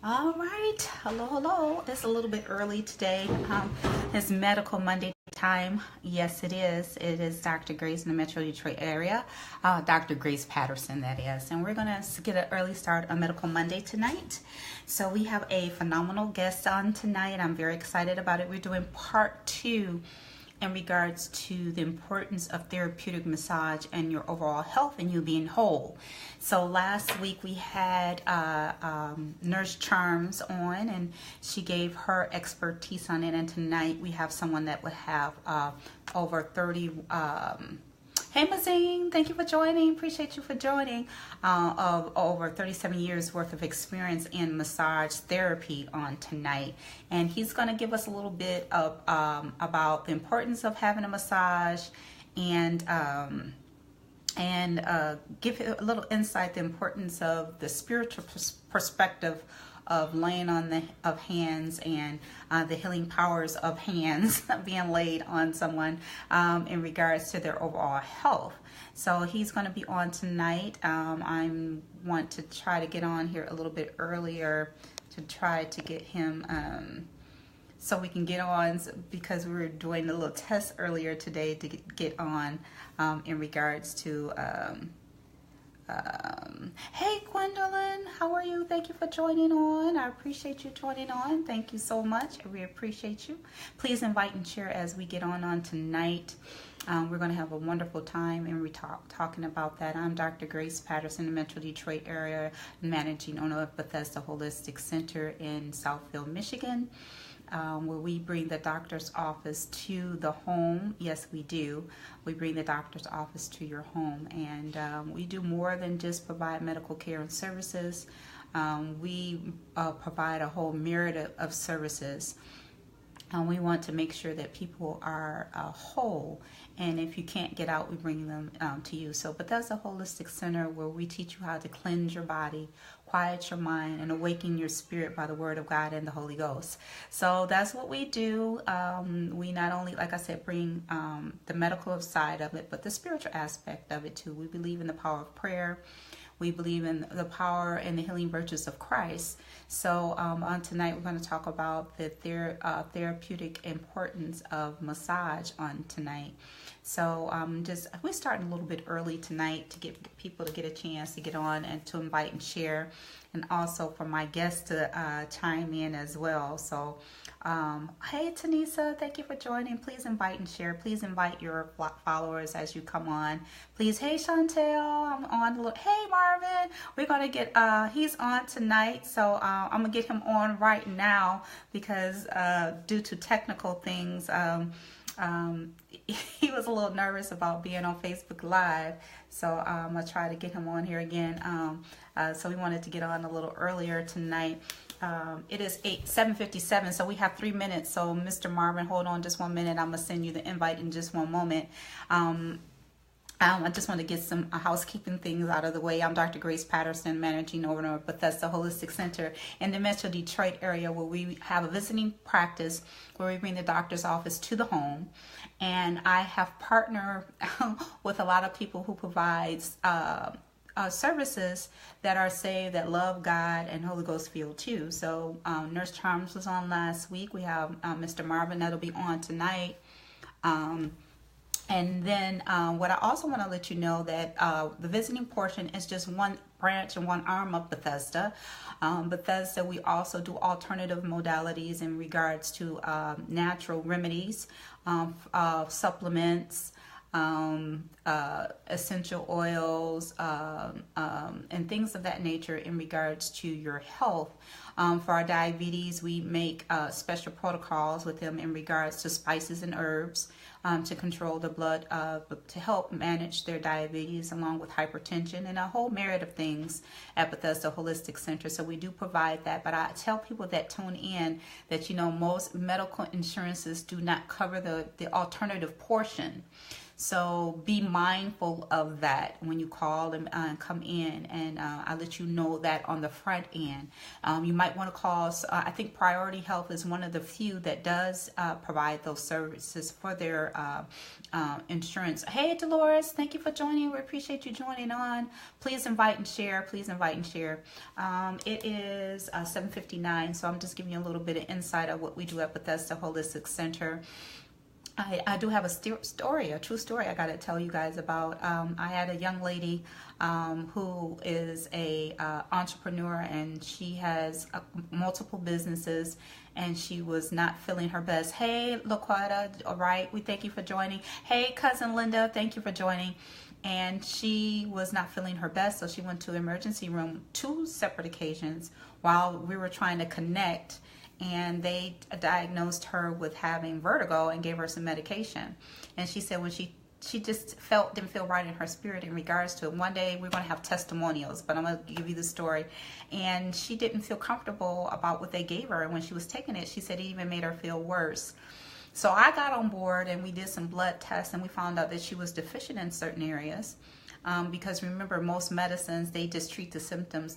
All right. Hello, hello. It's a little bit early today. It's Medical Monday time. Yes, it is. It is Dr. Grace in the Metro Detroit area. Dr. Grace Patterson, that is. And we're going to get an early start on Medical Monday tonight. So we have a phenomenal guest on tonight. I'm very excited about it. We're doing part 2 in regards to the importance of therapeutic massage and your overall health and you being whole. So last week we had Nurse Charms on, and she gave her expertise on it. And tonight we have someone that would have over 30 hey Mazine, thank you for joining. Appreciate you for joining. Of over 37 years worth of experience in massage therapy on tonight, and he's going to give us a little bit of about the importance of having a massage, and give a little insight the importance of the spiritual perspective of laying on of hands, and the healing powers of hands being laid on someone in regards to their overall health. So he's going to be on tonight. I want to try to get on here a little bit earlier to try to get him so we can get on, because we were doing a little test earlier today to get on in regards to hey Gwendolyn, how are you? Thank you for joining on. I appreciate you joining on. Thank you so much. We appreciate you. Please invite and share as we get on tonight. We're going to have a wonderful time, and we're talking about that. I'm Dr. Grace Patterson, the Metro Detroit area managing owner of Bethesda Holistic Center in Southfield, Michigan. Where we bring the doctor's office to the home. Yes, we do. We bring the doctor's office to your home, and we do more than just provide medical care and services. We provide a whole myriad of services. We want to make sure that people are whole, and if you can't get out, we bring them to you. So, but that's a holistic center where we teach you how to cleanse your body, quiet your mind, and awaken your spirit by the Word of God and the Holy Ghost. So that's what we do. We not only, like I said, bring the medical side of it, but the spiritual aspect of it too. We believe in the power of prayer. We believe in the power and the healing virtues of Christ. So on tonight, we're going to talk about the therapeutic importance of massage on tonight. So we're starting a little bit early tonight to get people to get a chance to get on and to invite and share, and also for my guests to chime in as well. So hey Tanisa, thank you for joining. Please invite and share. Please invite your followers as you come on. Please, hey Chantel, I'm on. Hey Marvin, we're gonna get he's on tonight, so I'm gonna get him on right now because due to technical things, he was a little nervous about being on Facebook Live, so I'm gonna try to get him on here again. So we wanted to get on a little earlier tonight. It is 7:57, so we have 3 minutes. So Mr. Marvin, hold on just 1 minute. I'm gonna send you the invite in just one moment. I just want to get some housekeeping things out of the way. I'm Dr. Grace Patterson, managing owner of Bethesda Holistic Center in the Metro Detroit area, where we have a visiting practice where we bring the doctor's office to the home. And I have partnered with a lot of people who provides services that are saved, that love God and Holy Ghost filled too. So Nurse Charms was on last week. We have Mr. Marvin that'll be on tonight. And then what I also want to let you know that the visiting portion is just one branch and one arm of Bethesda. Bethesda, we also do alternative modalities in regards to natural remedies, supplements, essential oils, and things of that nature in regards to your health. For our diabetes, we make special protocols with them in regards to spices and herbs to control the blood, to help manage their diabetes, along with hypertension and a whole myriad of things at Bethesda Holistic Center. So we do provide that, but I tell people that tune in that, most medical insurances do not cover the alternative portion. So be mindful of that when you call and come in, and I'll let you know that on the front end. You might want to call. I think Priority Health is one of the few that does provide those services for their insurance. Hey, Dolores, thank you for joining. We appreciate you joining on. Please invite and share. Please invite and share. It is 7:59, so I'm just giving you a little bit of insight of what we do at Bethesda Holistic Center. I do have a story, a true story I got to tell you guys about. I had a young lady who is a entrepreneur, and she has multiple businesses, and she was not feeling her best. Hey, Laquata, all right, we thank you for joining. Hey, cousin Linda, thank you for joining. And she was not feeling her best, so she went to the emergency room 2 separate occasions while we were trying to connect. And they diagnosed her with having vertigo and gave her some medication. And she said when she just didn't feel right in her spirit in regards to it. One day we're going to have testimonials, but I'm going to give you the story. And she didn't feel comfortable about what they gave her. And when she was taking it, she said it even made her feel worse. So I got on board, and we did some blood tests, and we found out that she was deficient in certain areas. Because remember, most medicines, they just treat the symptoms.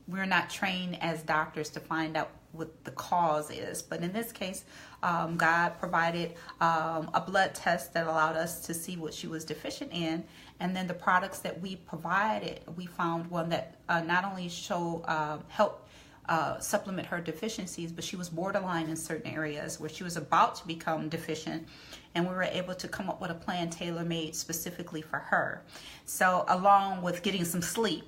We're not trained as doctors to find out what the cause is. But in this case, God provided a blood test that allowed us to see what she was deficient in. And then the products that we provided, we found one that not only helped supplement her deficiencies, but she was borderline in certain areas where she was about to become deficient. And we were able to come up with a plan tailor-made specifically for her. So along with getting some sleep,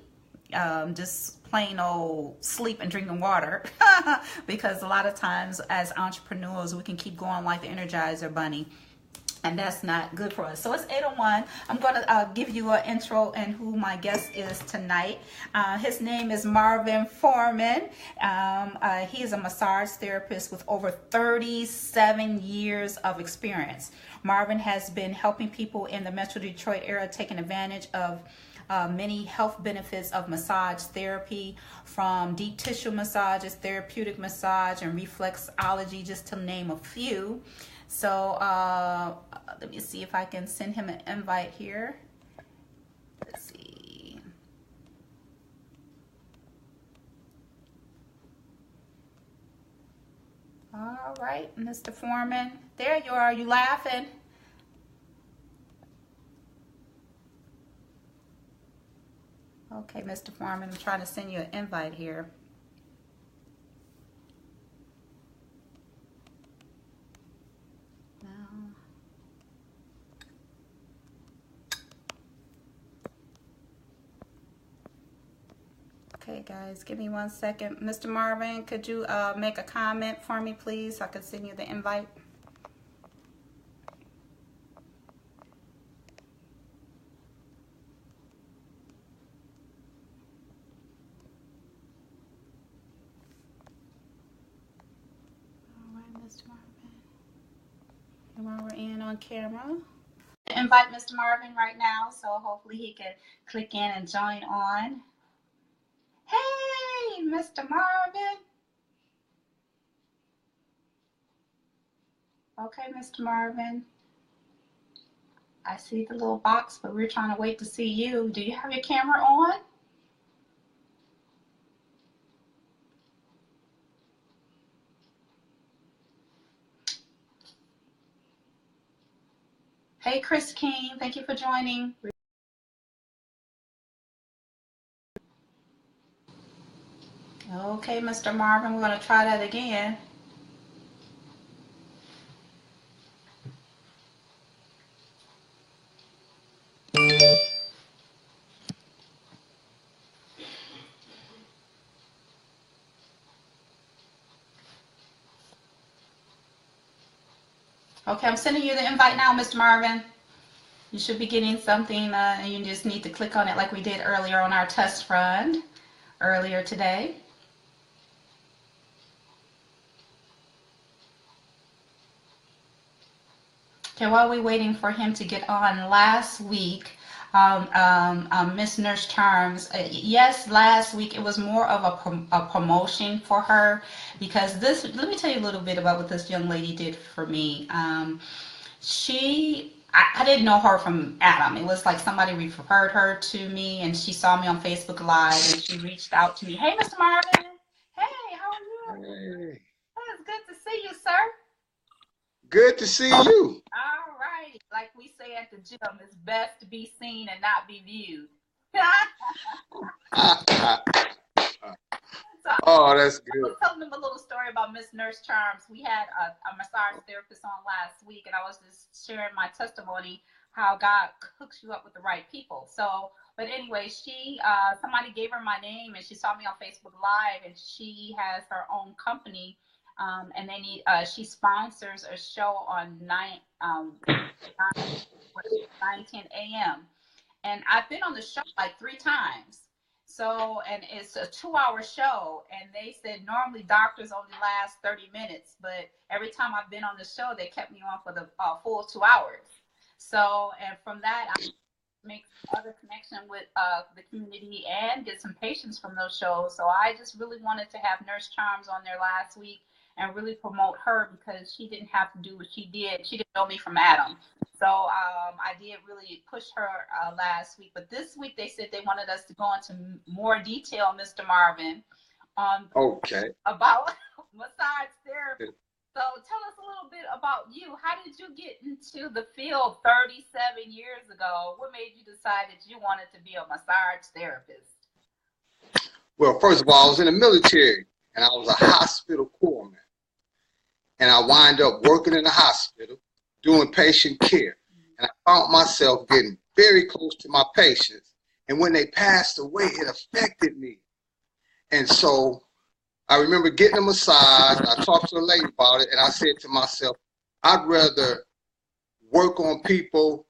just plain old sleep and drinking water, because a lot of times as entrepreneurs we can keep going like the Energizer Bunny, and that's not good for us. So it's 8:01. I'm going to give you an intro and who my guest is tonight. His name is Marvin Foreman. He is a massage therapist with over 37 years of experience. Marvin has been helping people in the Metro Detroit area taking advantage of many health benefits of massage therapy, from deep tissue massages, therapeutic massage, and reflexology, just to name a few. So let me see if I can send him an invite here. Let's see. All right, Mr. Foreman. There you are. You laughing? Okay, Mr. Foreman, I'm trying to send you an invite here. No. Okay, guys, give me 1 second. Mr. Marvin, could you make a comment for me, please, so I can send you the invite? While we're in on camera, invite Mr. Marvin right now, so hopefully he can click in and join on. Hey, Mr. Marvin. Okay, Mr. Marvin. I see the little box, but we're trying to wait to see you. Do you have your camera on? Hey, Chris King, thank you for joining. Okay, Mr. Marvin, we're going to try that again. Okay, I'm sending you the invite now, Mr. Marvin. You should be getting something, and you just need to click on it like we did earlier on our test run earlier today. Okay, while we're waiting for him to get on, last week, Miss Nurse Charms, yes, last week it was more of a promotion for her, because let me tell you a little bit about what this young lady did for me. I didn't know her from Adam. It was like somebody referred her to me, and she saw me on Facebook Live, and she reached out to me. Hey, Mr. Marvin. Hey, how are you? Hey, Oh, it's good to see you, sir. good to see you. All right. Like we say at the gym, it's best to be seen and not be viewed. So Oh, that's I was good. telling them a little story about Miss Nurse Charms. We had a massage therapist on last week, and I was just sharing my testimony how God hooks you up with the right people. So, but anyway, somebody gave her my name, and she saw me on Facebook Live, and she has her own company, and she sponsors a show on 9:10 a.m. And I've been on the show like 3 times. So, and it's a 2 hour show. And they said normally doctors only last 30 minutes, but every time I've been on the show, they kept me on for the full 2 hours. So, and from that, make other connection with the community and get some patients from those shows. So I just really wanted to have Nurse Charms on there last week and really promote her because she didn't have to do what she did. She didn't know me from Adam. So I did really push her last week. But this week they said they wanted us to go into more detail, Mr. Marvin, Okay. about massage therapy. So tell us a little bit about you. How did you get into the field 37 years ago? What made you decide that you wanted to be a massage therapist? Well, first of all, I was in the military and I was a hospital corpsman. And I wind up working in the hospital doing patient care. And I found myself getting very close to my patients. And when they passed away, it affected me. And so I remember getting a massage. I talked to a lady about it, and I said to myself, I'd rather work on people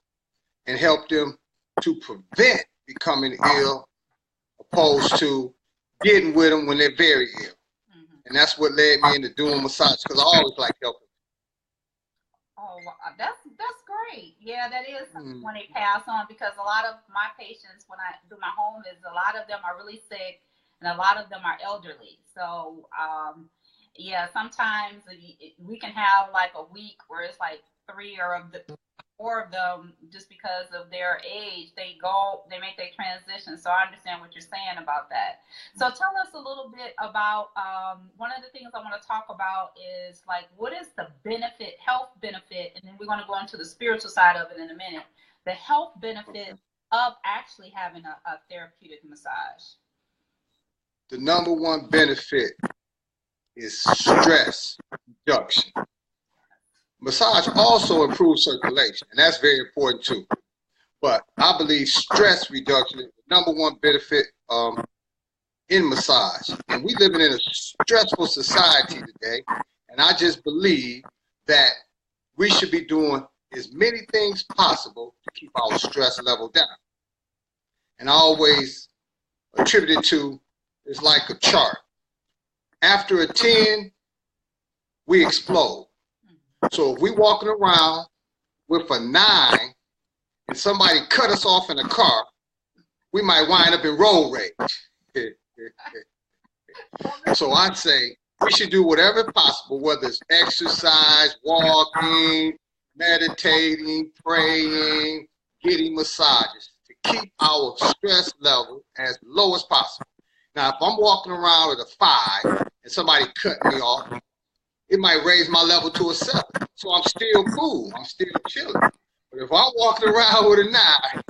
and help them to prevent becoming ill opposed to getting with them when they're very ill. And that's what led me into doing massage because I always like helping. Oh, that's great. Yeah, that is when they pass on because a lot of my patients, when I do my home, is a lot of them are really sick and a lot of them are elderly. So, yeah, sometimes we can have like a week where it's like 4 of them just because of their age they make their transition. So I understand what you're saying about that. So tell us a little bit about one of the things I want to talk about is like what is the health benefit, and then we're going to go into the spiritual side of it in a minute, the health benefit of actually having a therapeutic massage. The number one benefit is stress reduction. Massage also improves circulation, and that's very important too. But I believe stress reduction is the number one benefit in massage. And we living in a stressful society today, and I just believe that we should be doing as many things possible to keep our stress level down. And I always attribute it to, it's like a chart. After a 10, we explode. So if we're walking around with a 9 and somebody cut us off in a car, we might wind up in road rage. So I'd say we should do whatever possible, whether it's exercise, walking, meditating, praying, getting massages, to keep our stress level as low as possible. Now, if I'm walking around with a 5 and somebody cut me off, it might raise my level to a 7. So I'm still cool. I'm still chilling. But if I'm walking around with a 9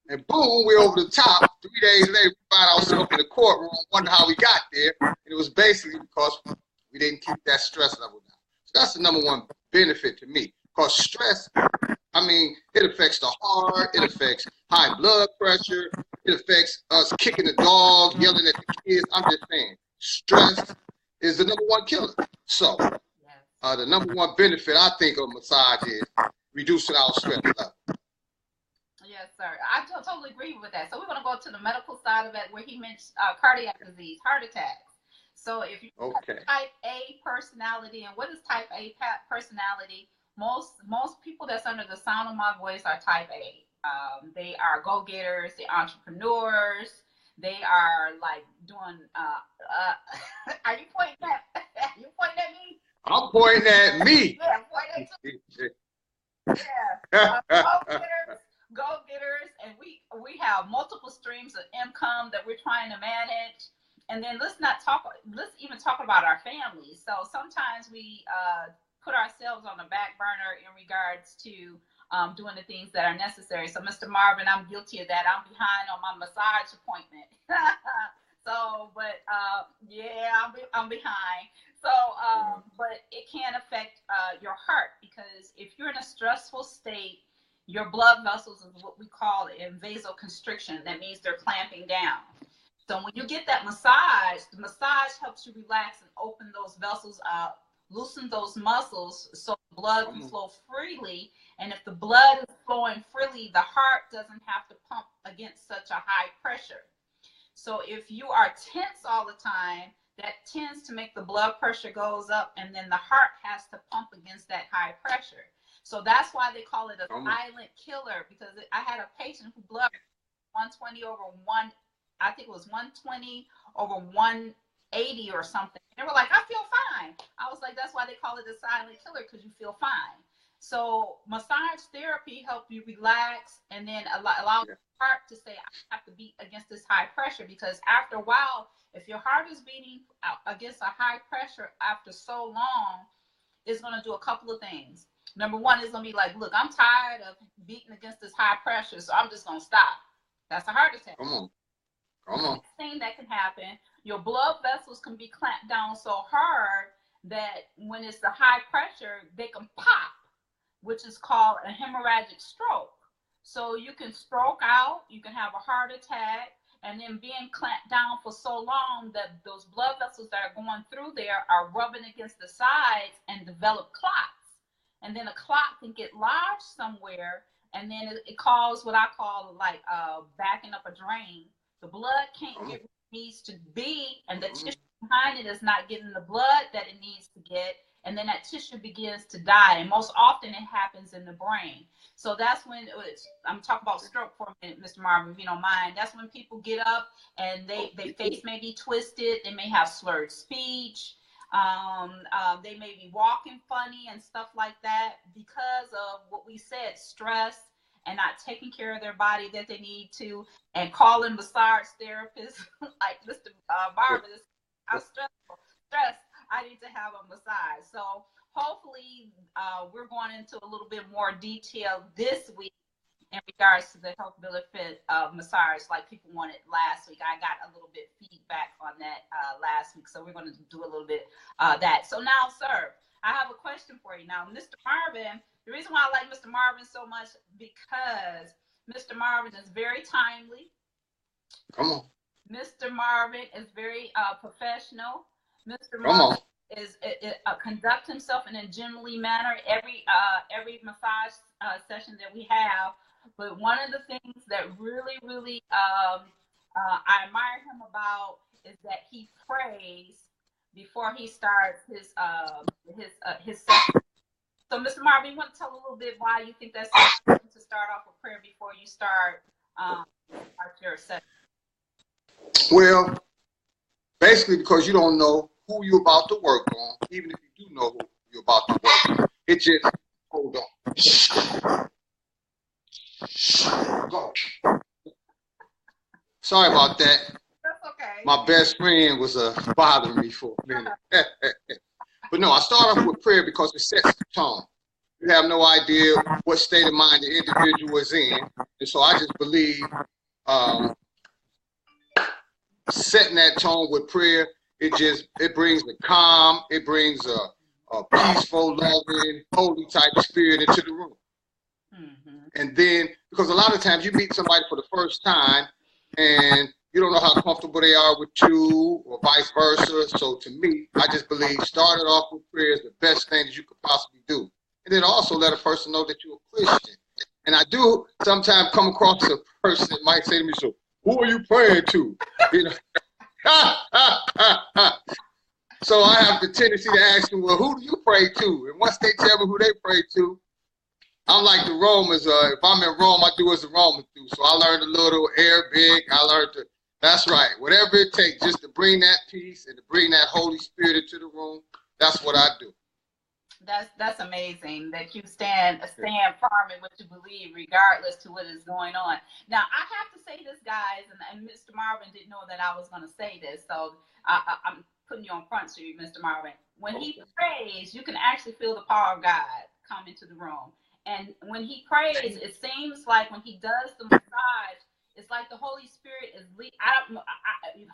and boom, we're over the top, 3 days later, we find ourselves in the courtroom, wonder how we got there. And it was basically because we didn't keep that stress level down. So that's the number one benefit to me. Because stress, I mean, it affects the heart, it affects high blood pressure, it affects us kicking the dog, yelling at the kids. I'm just saying, stress is the number one killer. So the number one benefit I think of massage is reducing our stress level. Yes, sir. I totally agree with that. So we're going to go to the medical side of it where he mentioned cardiac disease, heart attacks. So if you have type A personality, and what is type A personality? Most people that's under the sound of my voice are type A. They are go-getters, they're entrepreneurs. They are like doing. Are you pointing at? Are you pointing at me? I'm pointing at me. Yeah, pointing at you. Yeah. Go-getters, and we have multiple streams of income that we're trying to manage. And then let's even talk about our families. So sometimes we put ourselves on the back burner in regards to doing the things that are necessary. So Mr. Marvin, I'm guilty of that. I'm behind on my massage appointment. So, but yeah, I'm behind. So, but it can affect your heart, because if you're in a stressful state, your blood vessels is what we call in vasoconstriction. That means they're clamping down. So when you get that massage, the massage helps you relax and open those vessels up, loosen those muscles so the blood can flow freely. And if the blood is flowing freely, the heart doesn't have to pump against such a high pressure. So if you are tense all the time, that tends to make the blood pressure goes up, and then the heart has to pump against that high pressure. So that's why they call it a silent killer, because I had a patient who blood 120 over 1, I think it was 120 over 180 or something. They were like, I feel fine. I was like, that's why they call it a silent killer, because you feel fine. So massage therapy helps you relax, and then allow your heart to say, I have to beat against this high pressure, because after a while, if your heart is beating against a high pressure after so long, it's going to do a couple of things. Number one, it's going to be like, look, I'm tired of beating against this high pressure, so I'm just going to stop. That's a heart attack. Come on. The thing that can happen, your blood vessels can be clamped down so hard that when it's the high pressure, they can pop, which is called a hemorrhagic stroke. So you can stroke out, you can have a heart attack, and then being clamped down for so long that those blood vessels that are going through there are rubbing against the sides and develop clots. And then a clot can get lodged somewhere, and then it causes what I call like backing up a drain. The blood can't get where it needs to be, and the tissue behind it is not getting the blood that it needs to get, and then that tissue begins to die. And most often it happens in the brain. So that's when I'm talking about stroke for a minute, Mr. Marvin, if you don't mind. That's when people get up and their face may be twisted. They may have slurred speech. They may be walking funny and stuff like that because of what we said, stress, and not taking care of their body that they need to, and calling massage therapists like Mr. Marvin. I'm stressed. I need to have a massage. So hopefully we're going into a little bit more detail this week in regards to the health benefit of massage, like people wanted last week. I got a little bit feedback on that last week, so we're going to do a little bit that. So now, sir, I have a question for you. Now, Mr. Marvin, the reason why I like Mr. Marvin so much, because Mr. Marvin is very timely. Come on. Mr. Marvin is very professional. Mr. Marvin is conduct himself in a gentlemanly manner every massage session that we have. But one of the things that really, really I admire him about is that he prays before he starts his session. So, Mr. Marvin, you want to tell a little bit why you think that's so important to start off with prayer before you start your session? Well, basically because you don't know who you're about to work on, even if you do know who you're about to work on. It just, hold on. Go. Sorry about that. That's okay. My best friend was bothering me for a minute. But no, I start off with prayer because it sets the tone. You have no idea what state of mind the individual is in. And so I just believe setting that tone with prayer, it brings the calm, it brings a peaceful, loving, holy type spirit into the room. And then, because a lot of times you meet somebody for the first time and you don't know how comfortable they are with you or vice versa. So to me, I just believe starting off with prayer is the best thing that you could possibly do. And then also let a person know that you're a Christian. And I do sometimes come across a person that might say to me, so who are you praying to? You know? So I have the tendency to ask them, well, who do you pray to? And once they tell me who they pray to, I'm like the Romans. If I'm in Rome, I do as the Romans do. So I learned a little Arabic. That's right. Whatever it takes just to bring that peace and to bring that Holy Spirit into the room, that's what I do. That's amazing that you stand firm in what you believe, regardless to what is going on. Now, I have to say this, guys, and Mr. Marvin didn't know that I was going to say this, so I'm putting you on front street, Mr. Marvin. When he prays, you can actually feel the power of God come into the room. And when he prays, it seems like when he does the massage, it's like the Holy Spirit is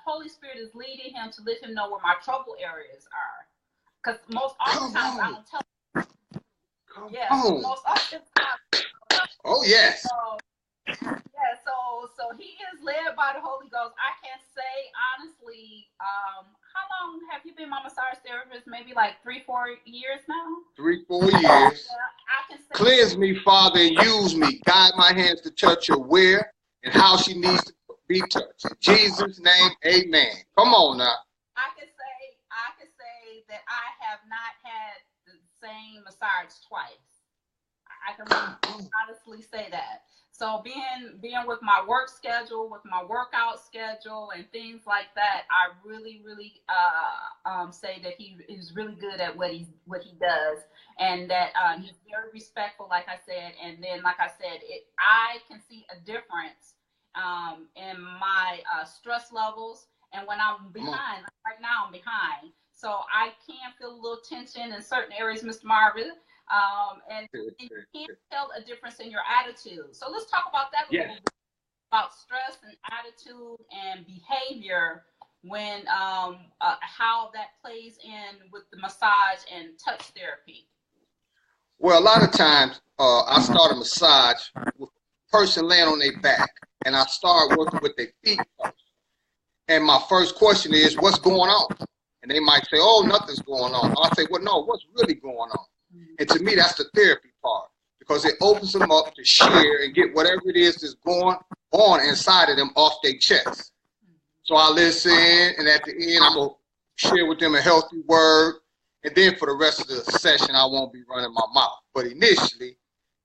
Holy Spirit is leading him to let him know where my trouble areas are. Because most oftentimes I don't tell. Most oftentimes. Oh yes. So he is led by the Holy Ghost. I can say honestly, how long have you been my massage therapist? Maybe like 3-4 years now. 3-4 years. I can say, cleanse me, Father, and use me. Guide my hands to touch her where and how she needs to be touched. In Jesus' name, amen. Come on now. I can say that I have not had the same massage twice. I can honestly say that. So being with my work schedule, with my workout schedule, and things like that, I really say that he is really good at what he does, and that he's very respectful, like I said. And then, like I said, I can see a difference in my stress levels, and when I'm behind. Right now, I'm behind, so I can feel a little tension in certain areas, Mr. Marvin. And you can't tell a difference in your attitude. So let's talk about that a little bit, about stress and attitude and behavior when how that plays in with the massage and touch therapy. Well, a lot of times I start a massage with a person laying on their back, and I start working with their feet first. And my first question is, what's going on? And they might say, oh, nothing's going on. I say, well, no, what's really going on? And to me, that's the therapy part, because it opens them up to share and get whatever it is that's going on inside of them off their chest. So I listen, and at the end, I'm going to share with them a healthy word. And then for the rest of the session, I won't be running my mouth. But initially,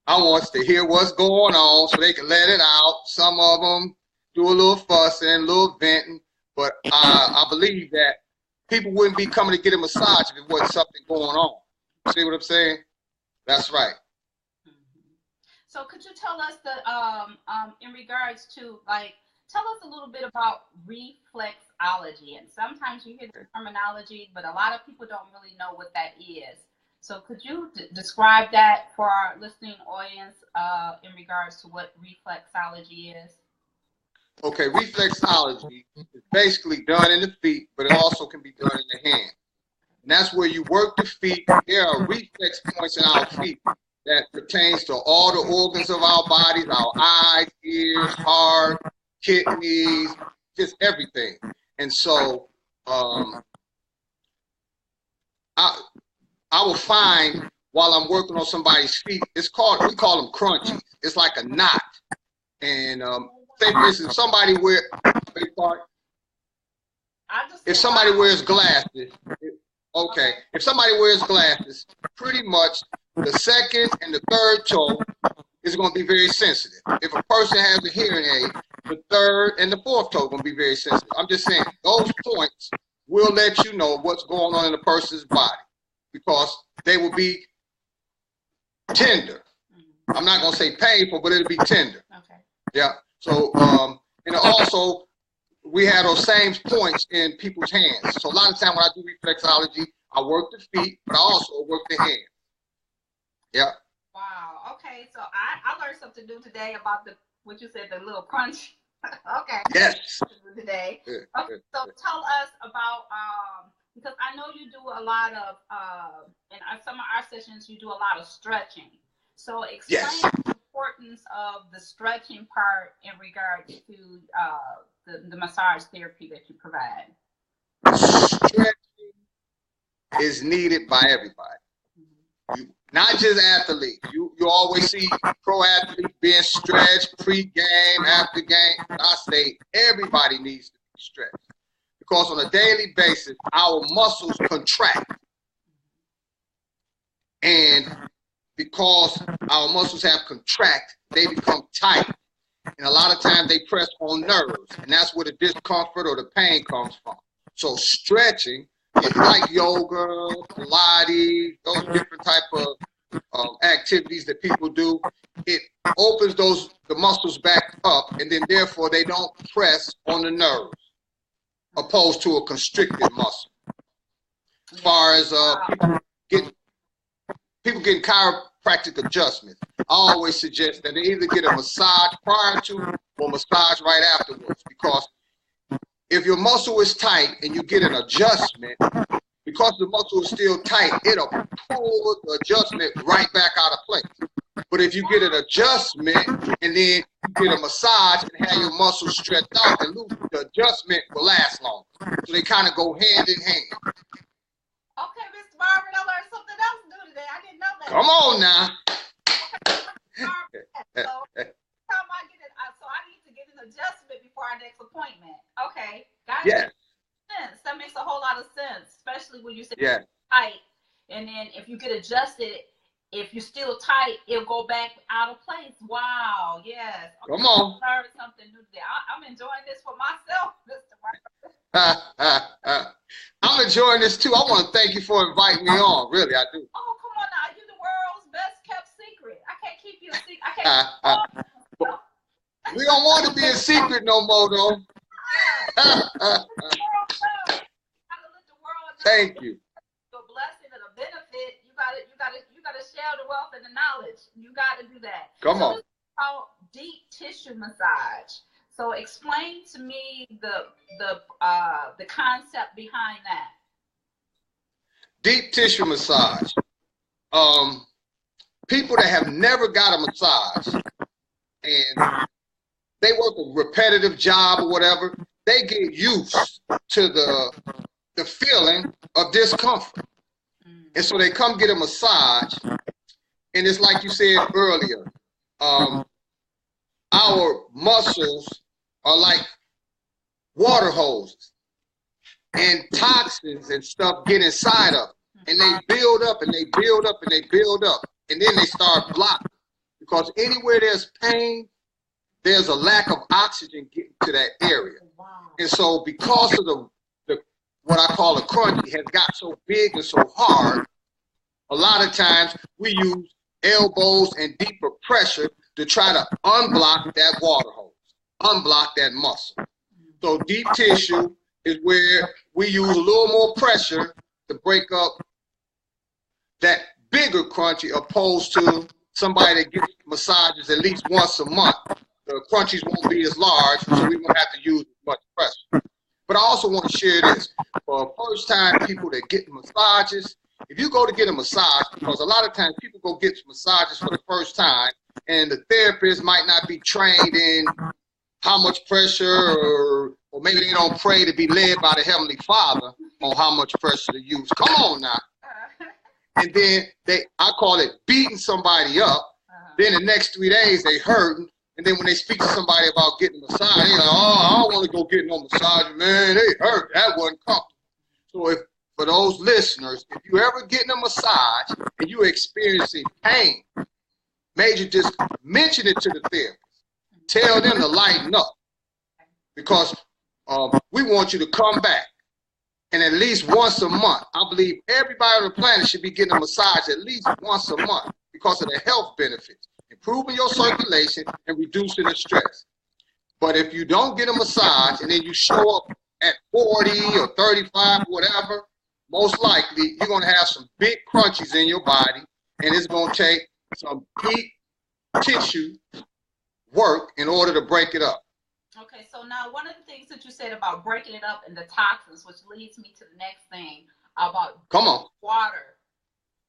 I want to hear what's going on so they can let it out. Some of them do a little fussing, a little venting. But I believe that people wouldn't be coming to get a massage if it wasn't something going on. See what I'm saying? That's right. So could you tell us in regards to, like, tell us a little bit about reflexology? And sometimes you hear the terminology, but a lot of people don't really know what that is. So could you describe that for our listening audience in regards to what reflexology is? Okay, reflexology is basically done in the feet, but it also can be done in the hand. And that's where you work the feet. There are reflex points in our feet that pertains to all the organs of our bodies, our eyes, ears, heart, kidneys, just everything. And so I will find while I'm working on somebody's feet, we call them crunchies. It's like a knot. And say for instance, somebody if somebody wears glasses, if somebody wears glasses, pretty much the second and the third toe is going to be very sensitive. If a person has a hearing aid, the third and the fourth toe are going to be very sensitive. I'm just saying those points will let you know what's going on in a person's body, because they will be tender. I'm not going to say painful, but it'll be tender. Okay. Yeah. So, and also, we have those same points in people's hands. So a lot of time when I do reflexology, I work the feet, but I also work the hands. Yeah. Wow. Okay. So I learned something new today about what you said, the little crunch. Okay. Yes. Today. Okay. So tell us about because I know you do a lot of in some of our sessions you do a lot of stretching. So explain the importance of the stretching part in regards to the massage therapy that you provide. Stretching is needed by everybody. Not just athletes. You always see pro athletes being stretched pre-game, after game. I say everybody needs to be stretched, because on a daily basis, our muscles contract. And because our muscles have contract, they become tight. And a lot of times they press on nerves. And that's where the discomfort or the pain comes from. So stretching like yoga, Pilates, those different type of activities that people do, it opens the muscles back up, and then therefore they don't press on the nerves, opposed to a constricted muscle. As far as people getting chiropractic adjustments, I always suggest that they either get a massage prior to or massage right afterwards, because if your muscle is tight and you get an adjustment, because the muscle is still tight, it'll pull the adjustment right back out of place. But if you get an adjustment and then you get a massage and have your muscles stretched out and loose, the adjustment will last longer. So they kind of go hand in hand. Okay, Mr. Marvin, I learned something else new today. I didn't know that. Come on now. So I need to get an adjustment before our next appointment. Okay, got it. Yes. That makes a whole lot of sense, especially when you say tight. And then if you get adjusted, if you're still tight, it'll go back out of place. Wow, yes. Okay, come on. I learned something new today. I'm enjoying this for myself, Mr. Marvin. I'm enjoying this too. I want to thank you for inviting me on. Really, I do. Oh, come on now. You're the world's best kept secret. I can't keep you a secret. I can't. We don't want to be a secret no more, though. Thank you. The blessing and the benefit, you gotta share the wealth and the knowledge. You gotta do that. Come on. This is called deep tissue massage. So explain to me the concept behind that. Deep tissue massage. People that have never got a massage and they work a repetitive job or whatever, they get used to the feeling of discomfort. And so they come get a massage, and it's like you said earlier, our muscles are like water hoses, and toxins and stuff get inside of them, and they build up and they build up and they build up, and then they start blocking, because anywhere there's pain, there's a lack of oxygen getting to that area. Wow. And so because of the what I call a crunchy has got so big and so hard, a lot of times we use elbows and deeper pressure to try to unblock that water hose, unblock that muscle. So deep tissue is where we use a little more pressure to break up that bigger crunchy, opposed to somebody that gets massages at least once a month. The crunchies won't be as large, so we won't have to use as much pressure. But I also want to share this. For first time people that get massages, if you go to get a massage, because a lot of times people go get massages for the first time, and the therapist might not be trained in how much pressure, or maybe they don't pray to be led by the Heavenly Father on how much pressure to use. Come on now. And then I call it beating somebody up. Then the next 3 days they hurting. And then when they speak to somebody about getting a massage, they're like, oh, I don't want to go get no massage, man. They hurt. That wasn't comfortable. So for those listeners, if you ever getting a massage and you're experiencing pain, major just mention it to the therapist. Tell them to lighten up, because we want you to come back. And at least once a month, I believe everybody on the planet should be getting a massage at least once a month because of the health benefits. Improving your circulation and reducing the stress. But if you don't get a massage and then you show up at 40 or 35, whatever, most likely you're going to have some big crunchies in your body, and it's going to take some deep tissue work in order to break it up. Okay, so now one of the things that you said about breaking it up into toxins, which leads me to the next thing about water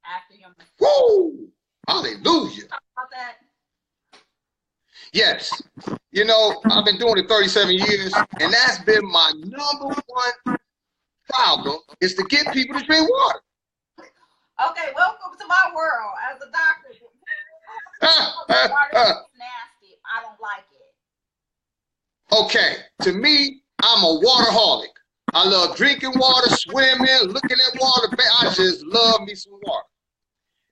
after your massage. Woo! Hallelujah. Talk about that. Yes. You know, I've been doing it 37 years, and that's been my number one problem, is to get people to drink water. Okay, welcome to my world as a doctor. Water is nasty. I don't like it. Okay, to me, I'm a waterholic. I love drinking water, swimming, looking at water. I just love me some water.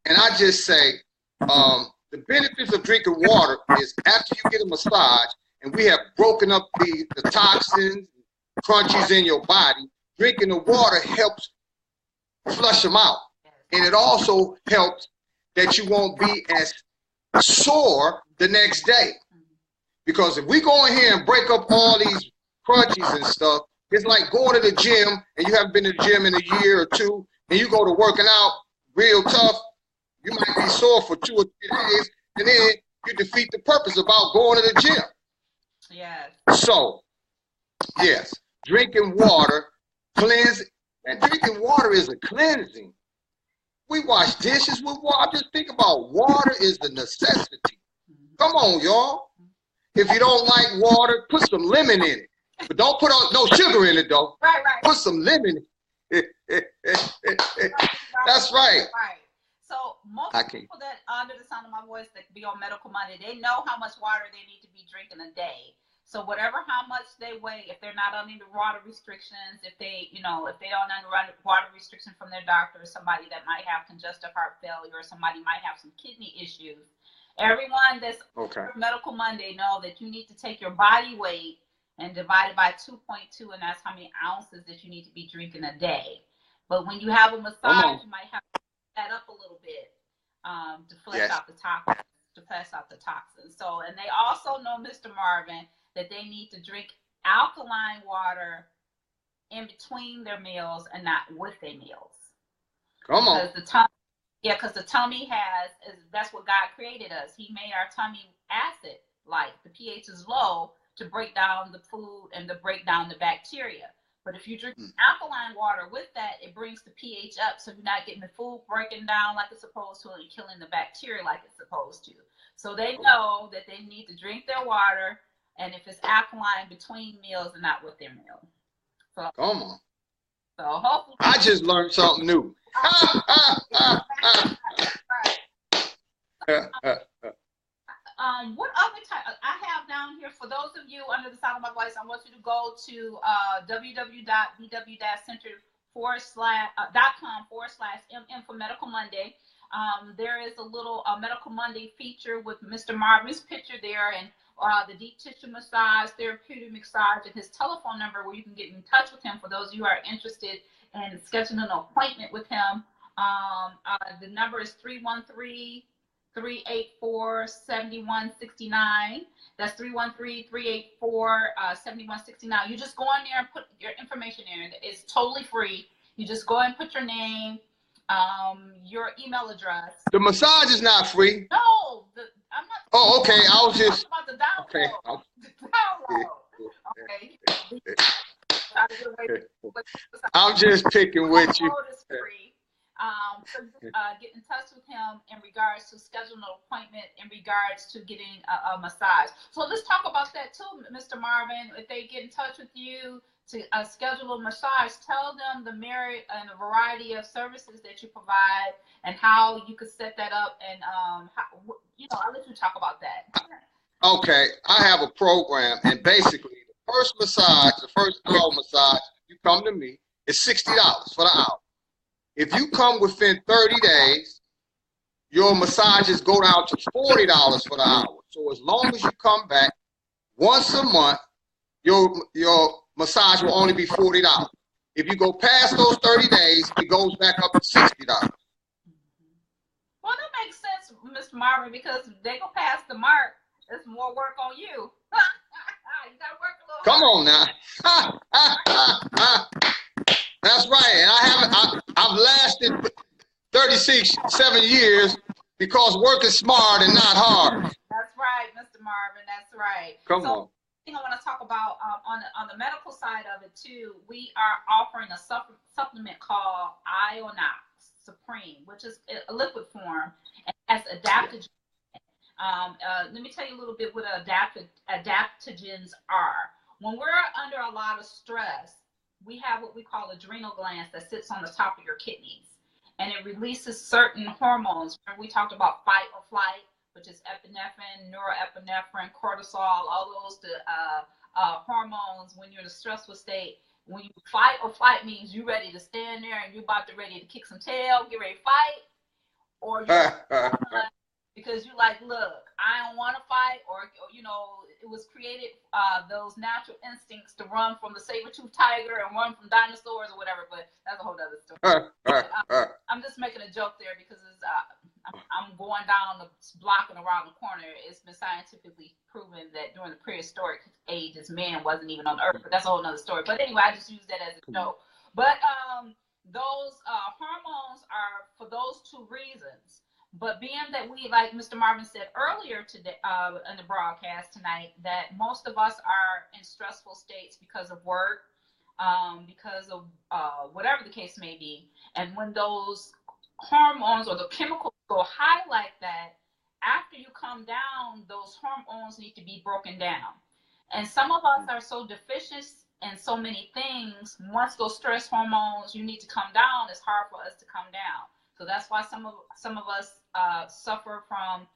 And I just say, the benefits of drinking water is after you get a massage and we have broken up the toxins, crunchies in your body, drinking the water helps flush them out. And it also helps that you won't be as sore the next day. Because if we go in here and break up all these crunchies and stuff, it's like going to the gym and you haven't been to the gym in a year or two, and you go to working out real tough, you might be sore for 2 or 3 days, and then you defeat the purpose about going to the gym. Yes. So, yes, drinking water, cleanse, and drinking water is a cleansing. We wash dishes with water. Just think about water is the necessity. Come on, y'all. If you don't like water, put some lemon in it. But don't put no sugar in it, though. Right. Put some lemon in it. That's right. Right. So most people that under the sound of my voice that be on Medical Monday, they know how much water they need to be drinking a day. So whatever how much they weigh, if they're not under water restrictions, if they don't under water restriction from their doctor, somebody that might have congestive heart failure, or somebody might have some kidney issues. Everyone that's Medical Monday know that you need to take your body weight and divide it by 2.2, and that's how many ounces that you need to be drinking a day. But when you have a massage, you might have to that up a little bit to flush out the toxins. So, and they also know, Mr. Marvin, that they need to drink alkaline water in between their meals and not with their meals. Come on. Because the tummy that's what God created us. He made our tummy acid-like. The pH is low to break down the food and to break down the bacteria. But if you drink alkaline water with that, it brings the pH up, so you're not getting the food breaking down like it's supposed to and killing the bacteria like it's supposed to. So they know that they need to drink their water, and if it's alkaline, between meals and not with their meal. So, come on. So hopefully, I just learned something new. What other type I have down here for those of you under the sound of my voice? I want you to go to www.bw.center.com/mm for Medical Monday. There is a little Medical Monday feature with Mr. Marvin's picture there, and the deep tissue massage, therapeutic massage, and his telephone number where you can get in touch with him for those of you who are interested in scheduling an appointment with him. The number is 313-384-7169. That's 313-384-7169. You just go in there and put your information in. It's totally free. You just go and put your name, your email address. The massage is not free. No, I'm not. Oh, okay. I was just about the download. Okay. The download. Okay. I'm just picking with you. It's free. So get in touch with him in regards to scheduling an appointment, in regards to getting a massage. So let's talk about that too, Mr. Marvin. If they get in touch with you to schedule a massage, tell them the merit and the variety of services that you provide and how you could set that up. And I'll let you talk about that. Okay, I have a program, and basically the first hour massage, you come to me, it's $60 for the hour. If you come within 30 days, your massages go down to $40 for the hour. So as long as you come back once a month, your massage will only be $40. If you go past those 30 days, it goes back up to $60. Well, that makes sense, Mr. Marvin, because if they go past the mark, there's more work on you. You gotta work a little. Come on now. That's right. And I've lasted 7 years because work is smart and not hard. That's right, Mr. Marvin. That's right. Come on. I want to talk about on the medical side of it too. We are offering a supplement called Ionox Supreme, which is a liquid form and has adaptogens. Let me tell you a little bit what adaptogens are. When we're under a lot of stress, we have what we call adrenal glands that sits on the top of your kidneys, and it releases certain hormones. Remember we talked about fight or flight, which is epinephrine, norepinephrine, cortisol, all those hormones when you're in a stressful state. When you fight or flight means you're ready to stand there and you're ready to kick some tail, get ready to fight, or you're because you like, look, I don't want to fight, or you know, it was created those natural instincts to run from the saber-toothed tiger and run from dinosaurs or whatever. But that's a whole other story. I'm just making a joke there because it's, I'm going down the block and around the corner. It's been scientifically proven that during the prehistoric ages, man wasn't even on Earth. But that's a whole other story. But anyway, I just use that as a joke. But those hormones are for those two reasons. But being that we, like Mr. Marvin said earlier today in the broadcast tonight, that most of us are in stressful states because of work, because of whatever the case may be. And when those hormones or the chemicals go high like that, after you come down, those hormones need to be broken down. And some of us are so deficient in so many things, once those stress hormones you need to come down, it's hard for us to come down. So that's why some of us suffer from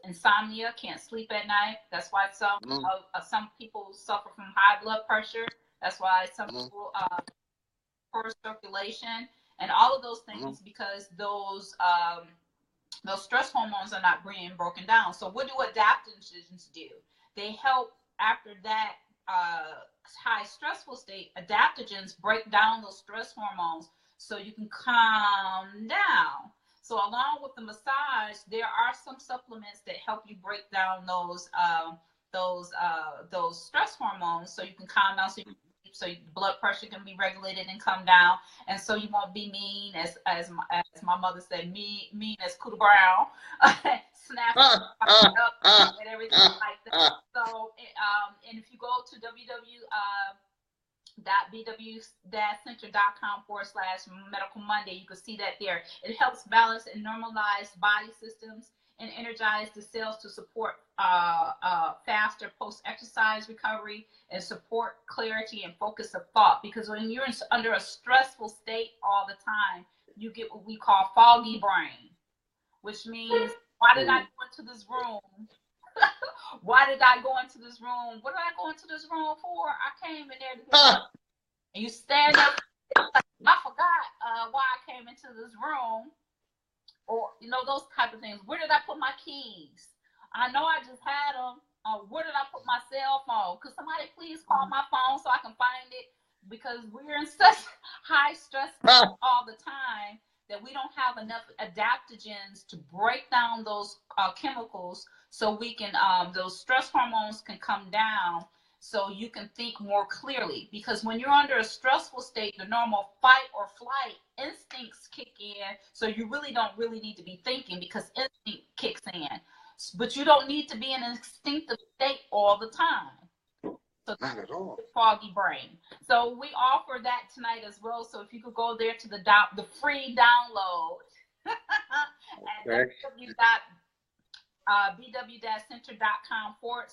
insomnia, can't sleep at night. That's why some people suffer from high blood pressure. That's why some people poor circulation and all of those things, because those stress hormones are not being broken down. So what do adaptogens do? They help after that high stressful state. Adaptogens break down those stress hormones so you can calm down. So along with the massage, there are some supplements that help you break down those stress hormones so you can calm down, so your blood pressure can be regulated and come down, and so you won't be mean, as my mother said, mean as Cooter Brown, snap up and everything like that. So, and if you go to www.bw-center.com/Medical Monday, you can see that there. It helps balance and normalize body systems and energize the cells to support faster post-exercise recovery and support clarity and focus of thought. Because when you're under a stressful state all the time, you get what we call foggy brain, which means, why did I go into this room? Why did I go into this room? What did I go into this room for? I came in there to get and you stand up, I forgot why I came into this room. Or, you know, those type of things. Where did I put my keys? I know I just had them. Where did I put my cell phone? Could somebody please call my phone so I can find it? Because we're in such high stress all the time that we don't have enough adaptogens to break down those chemicals so we can, those stress hormones can come down so you can think more clearly. Because when you're under a stressful state, the normal fight or flight instincts kick in, so you don't need to be thinking because instinct kicks in. But you don't need to be in an instinctive state all the time. So not at all. Foggy brain. So we offer that tonight as well. So if you could go there to the free download at bw-center.com/for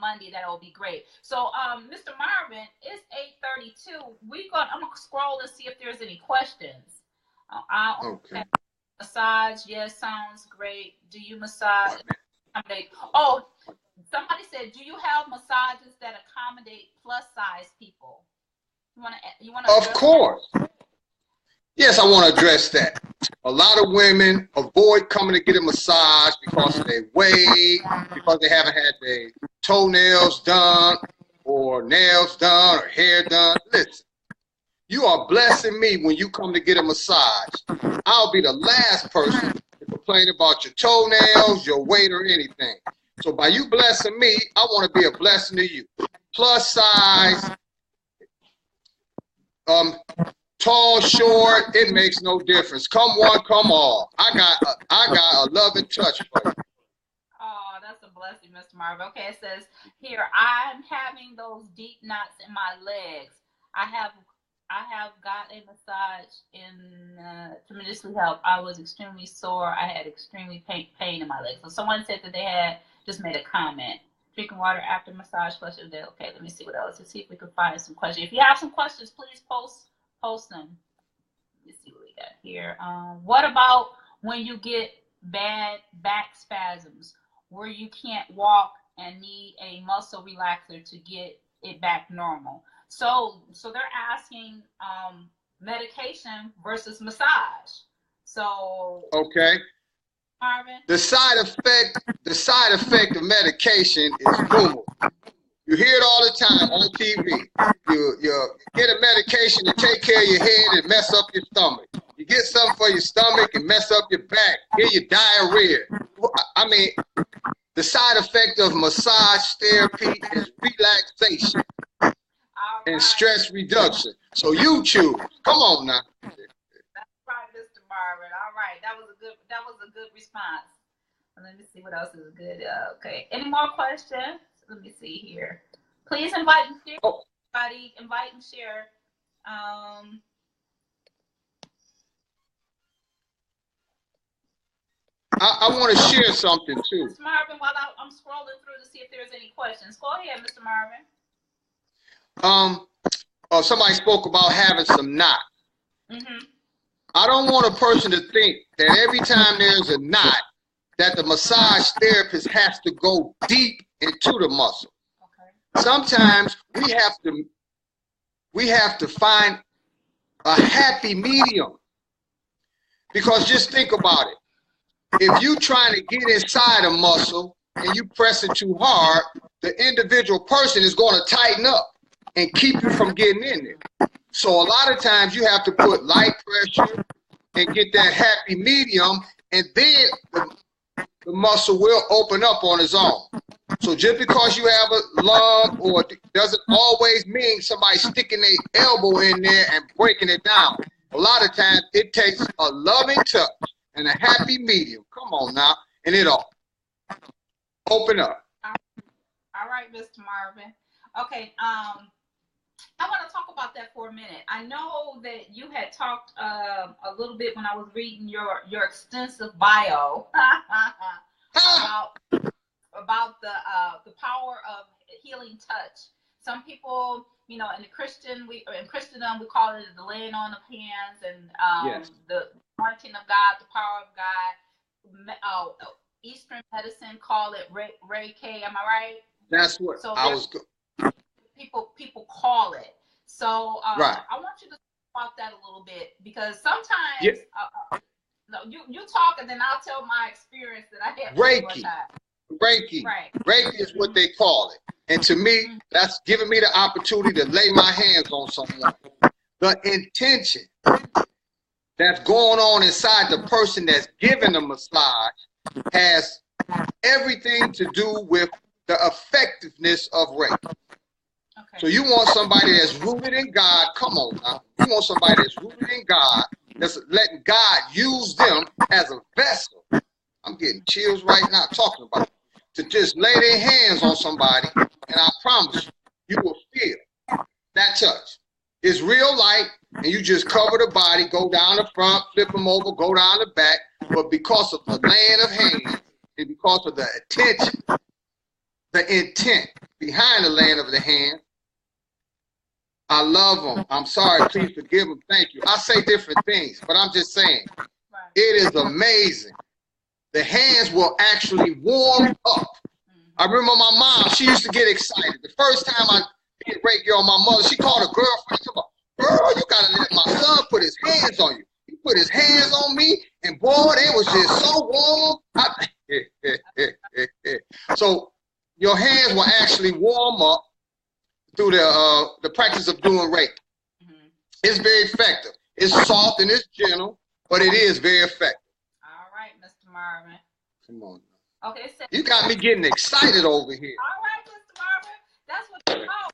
Monday, that will be great. So Mr. Marvin, it's 8:32. I'm gonna scroll and see if there's any questions. Okay. Massage, yes, sounds great. Do you massage? Oh, somebody said, do you have massages that accommodate plus size people? You wanna of course. That? Yes, I want to address that. A lot of women avoid coming to get a massage because of their weight, because they haven't had their toenails done, or nails done, or hair done. Listen, you are blessing me when you come to get a massage. I'll be the last person to complain about your toenails, your weight, or anything. So by you blessing me, I want to be a blessing to you. Plus size, tall, short, it makes no difference. Come one, come all. I got a loving touch for you. Oh, that's a blessing, Mr. Marvin. Okay, it says here, I'm having those deep knots in my legs. I have got a massage in tremendously helped. I was extremely sore. I had extremely pain in my legs. So someone said that they had just made a comment. Drinking water after massage plus your day. Okay, let me see what else. Let's see if we can find some questions. If you have some questions, please post them. Let's see what we got here. What about when you get bad back spasms where you can't walk and need a muscle relaxer to get it back normal? So they're asking medication versus massage. So okay. Marvin? The side effect of medication is numerous. You hear it all the time on TV. You get a medication to take care of your head and mess up your stomach. You get something for your stomach and mess up your back. Get your diarrhea. I mean, the side effect of massage therapy is relaxation and stress reduction. So you choose. Come on now. That's right, Mr. Marvin. All right, that was a good response. Let me see what else is good. Okay, any more questions? Let me see here. Please invite and share. Everybody, invite and share. I want to share something too. Mr. Marvin, while I'm scrolling through to see if there's any questions. Go ahead, Mr. Marvin. Somebody spoke about having some knot. I don't want a person to think that every time there's a knot, that the massage therapist has to go deep into the muscle. Okay. Sometimes we have to find a happy medium. Because just think about it. If you're trying to get inside a muscle and you press it too hard, the individual person is going to tighten up and keep you from getting in there. So a lot of times you have to put light pressure and get that happy medium, and then the muscle will open up on its own. So just because you have a lump, or it doesn't always mean somebody sticking their elbow in there and breaking it down. A lot of times it takes a loving touch and a happy medium. Come on now, and it'll open up. All right, Mr. Marvin. Okay, I want to talk about that for a minute. I know that you had talked a little bit when I was reading your extensive bio about the power of healing touch. Some people, you know, in Christendom we call it the laying on of hands, and yes. The anointing of God, the power of God. Eastern medicine call it Reiki. Am I right? That's what I was. People call it. So right. I want you to talk about that a little bit, because sometimes you talk and then I'll tell my experience that I had. Reiki. Right. Reiki is what they call it. And to me, that's giving me the opportunity to lay my hands on someone. The intention that's going on inside the person that's giving the massage has everything to do with the effectiveness of Reiki. Okay. So you want somebody that's rooted in God. Come on now. You want somebody that's rooted in God, that's letting God use them as a vessel. I'm getting chills right now talking about it. To just lay their hands on somebody, and I promise you will feel that touch. It's real light, and you just cover the body, go down the front, flip them over, go down the back. But because of the laying of hands, and because of the attention, the intent behind the laying of the hand, I love them. I'm sorry, please forgive them. Thank you. I say different things, but I'm just saying, it is amazing. The hands will actually warm up. I remember my mom, she used to get excited. The first time I did Reiki on my mother, she called her girlfriend, she said, "Girl, you gotta let my son put his hands on you." He put his hands on me, and boy, it was just so warm. So your hands will actually warm up through the practice of doing Reiki. It's very effective. It's soft and it's gentle, but it is very effective. All right, Mr. Marvin. Come on. Okay, so you got me getting excited over here. All right, Mr. Marvin. That's what you know.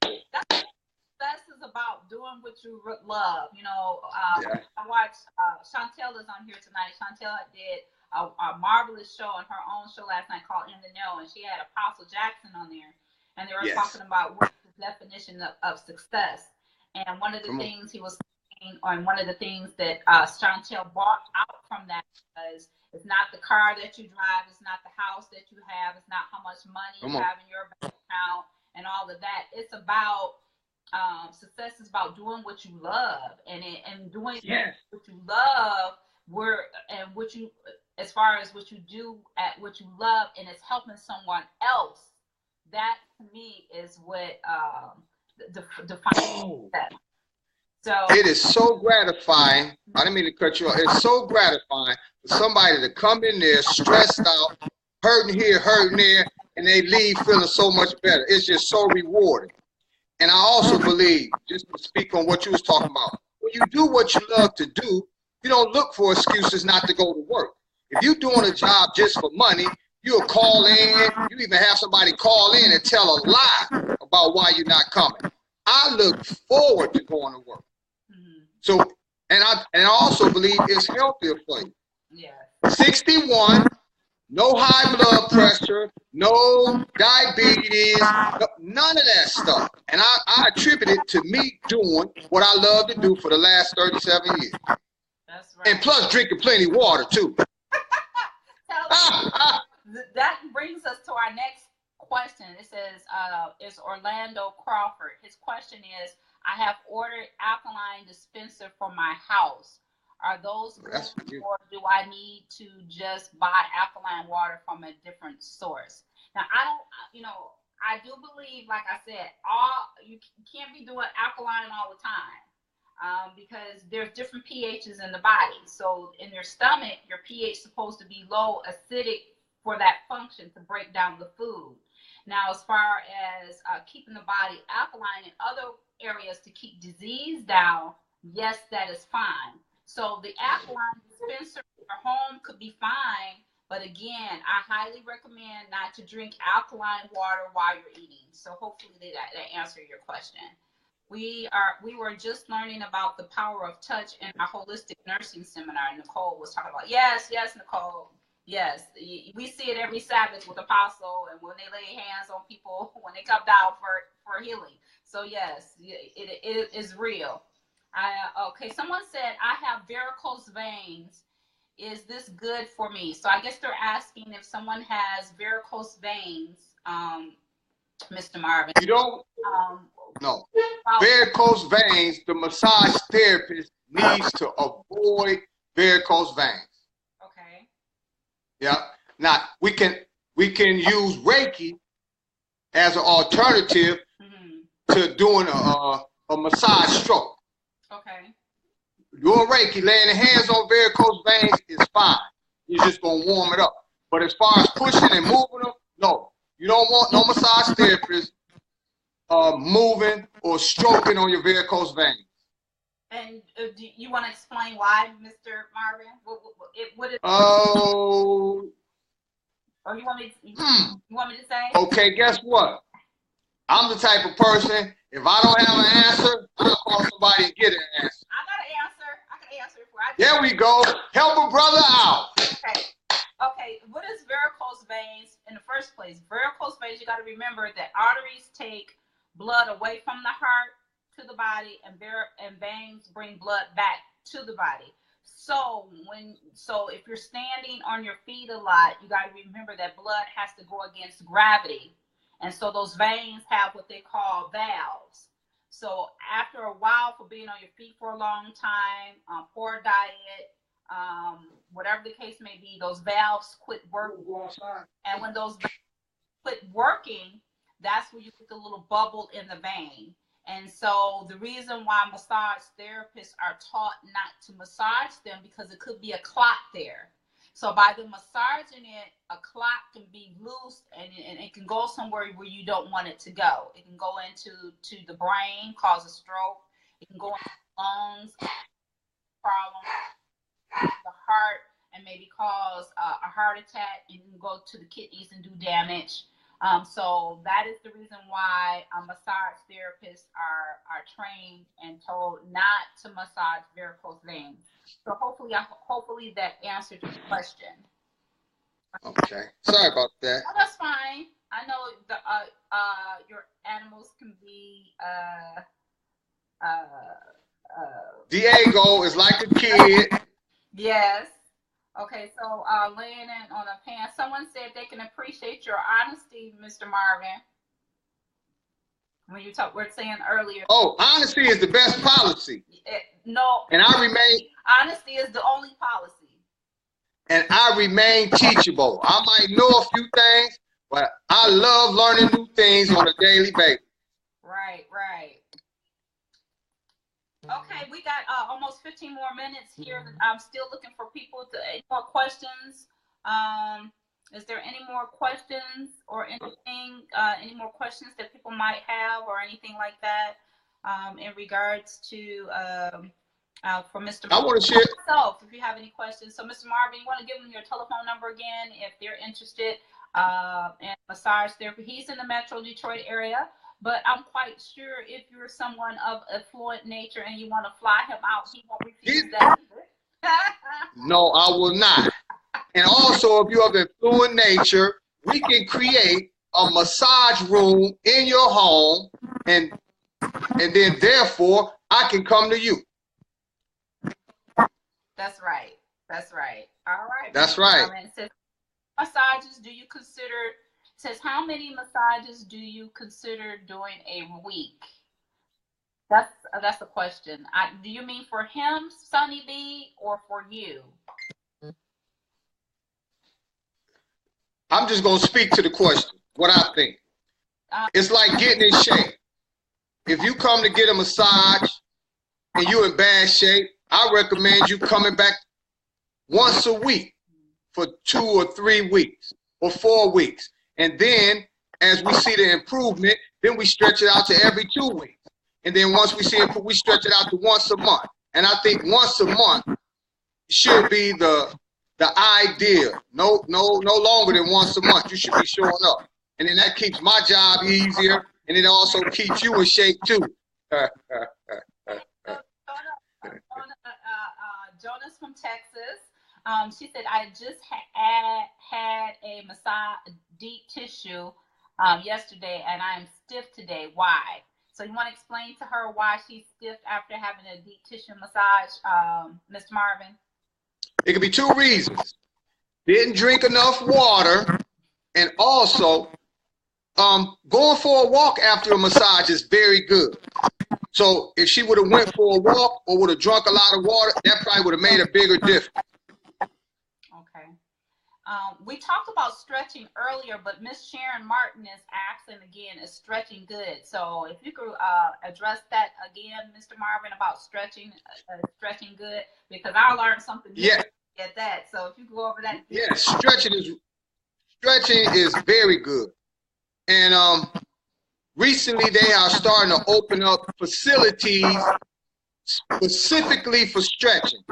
That's about doing what you love. You know, I watched Chantel is on here tonight. Chantel did a marvelous show on her own show last night called In the Know, and she had Apostle Jackson on there, and they were talking about what's the definition of success. And one of the things he was saying, and one of the things that Chantel brought out from that was, it's not the car that you drive, it's not the house that you have, it's not how much money you have in your bank account and all of that. It's about success is about doing what you love, and doing what you love, as far as what you do at what you love, and it's helping someone else. That to me is what defines that. So it is so gratifying. I didn't mean to cut you off. It's so gratifying for somebody to come in there stressed out, hurting here, hurting there, and they leave feeling so much better. It's just so rewarding. And I also believe, just to speak on what you was talking about, when you do what you love to do, you don't look for excuses not to go to work. If you're doing a job just for money, you'll call in. You even have somebody call in and tell a lie about why you're not coming. I look forward to going to work. So, and I also believe it's healthier for you. Yeah. 61, no high blood pressure, no diabetes, none of that stuff. And I attribute it to me doing what I love to do for the last 37 years. That's right. And plus drinking plenty of water too. That brings us to our next question. It says, it's Orlando Crawford. His question is, I have ordered alkaline dispenser for my house. Are those good, or do I need to just buy alkaline water from a different source? Now, I do believe, like I said, you can't be doing alkaline all the time because there's different pHs in the body. So in your stomach, your pH is supposed to be low acidic for that function to break down the food. Now, as far as keeping the body alkaline in other areas to keep disease down, yes, that is fine. So the alkaline dispenser in your home could be fine, but again, I highly recommend not to drink alkaline water while you're eating. So hopefully that answered your question. We were just learning about the power of touch in our holistic nursing seminar. Nicole was talking about, yes, Nicole. Yes, we see it every Sabbath with Apostle, and when they lay hands on people, when they come down for healing. So yes, it is real. Okay, someone said, I have varicose veins. Is this good for me? So I guess they're asking if someone has varicose veins, Mr. Marvin. You don't? No. Varicose veins, the massage therapist needs to avoid varicose veins. Okay. Yeah. Now, we can use Reiki as an alternative to doing a massage stroke. Okay. Doing Reiki, laying the hands on varicose veins is fine. You're just going to warm it up. But as far as pushing and moving them, no. You don't want no massage therapist moving or stroking on your varicose veins. And do you want to explain why, Mr. Marvin? What is? Oh. Or you want me to say? Okay, guess what? I'm the type of person, if I don't have an answer, I'll call somebody and get an answer. I got an answer. I can answer it for you. There we go. Help a brother out. Okay. What is varicose veins in the first place? Varicose veins, you got to remember that arteries take blood away from the heart to the body, and veins bring blood back to the body. So if you're standing on your feet a lot, you got to remember that blood has to go against gravity. And so those veins have what they call valves. So after a while, for being on your feet for a long time, poor diet, whatever the case may be, those valves quit working. And when those valves quit working, that's where you get the little bubble in the vein. And so the reason why massage therapists are taught not to massage them, because it could be a clot there. So by the massaging it, a clot can be loose, and it can go somewhere where you don't want it to go. It can go into the brain, cause a stroke. It can go into the lungs, problem, the heart, and maybe cause a heart attack. It can go to the kidneys and do damage. So that is the reason why massage therapists are trained and told not to massage varicose veins. So hopefully that answered your question. Okay. Sorry about that. Oh, that's fine. I know your animals can be Diego is like a kid. Yes. Okay, so laying in on a pan. Someone said they can appreciate your honesty, Mr. Marvin. When you we're saying earlier. Oh, honesty is the best policy. No. And I remain. Honesty is the only policy. And I remain teachable. I might know a few things, but I love learning new things on a daily basis. Right. Okay. right, we got almost 15 more minutes here. I'm still looking for people to any more questions. Is there any more questions or anything? Any more questions that people might have or anything like that in regards to for Mr. I want to share. Myself, if you have any questions. So, Mr. Marvin, you want to give them your telephone number again if they're interested in massage therapy. He's in the Metro Detroit area. But I'm quite sure if you're someone of affluent nature and you want to fly him out, he won't refuse that either. No, I will not. And also, if you're of affluent nature, we can create a massage room in your home, and then therefore I can come to you. That's right. That's right. All right. That's right. It says, massages do you consider? Says, how many massages do you consider doing a week? That's a question. Do you mean for him, Sonny B, or for you? I'm just going to speak to the question, what I think. It's like getting in shape. If you come to get a massage and you're in bad shape, I recommend you coming back once a week for 2 or 3 weeks or 4 weeks. And then, as we see the improvement, then we stretch it out to every 2 weeks. And then once we see it, we stretch it out to once a month. And I think once a month should be the idea. No longer than once a month. You should be showing up. And then that keeps my job easier, and it also keeps you in shape too. Jonas from Texas. She said, I just had a massage deep tissue yesterday, and I'm stiff today. Why? So you want to explain to her why she's stiff after having a deep tissue massage, Mr. Marvin? It could be 2 reasons. Didn't drink enough water, and also going for a walk after a massage is very good. So if she would have went for a walk or would have drunk a lot of water, that probably would have made a bigger difference. Okay. We talked about stretching earlier, but Miss Sharon Martin is asking again, is stretching good? So if you could address that again, Mr. Marvin, about stretching good, because I learned something new at that. So if you go over that. Yeah, stretching is very good. And recently they are starting to open up facilities specifically for stretching.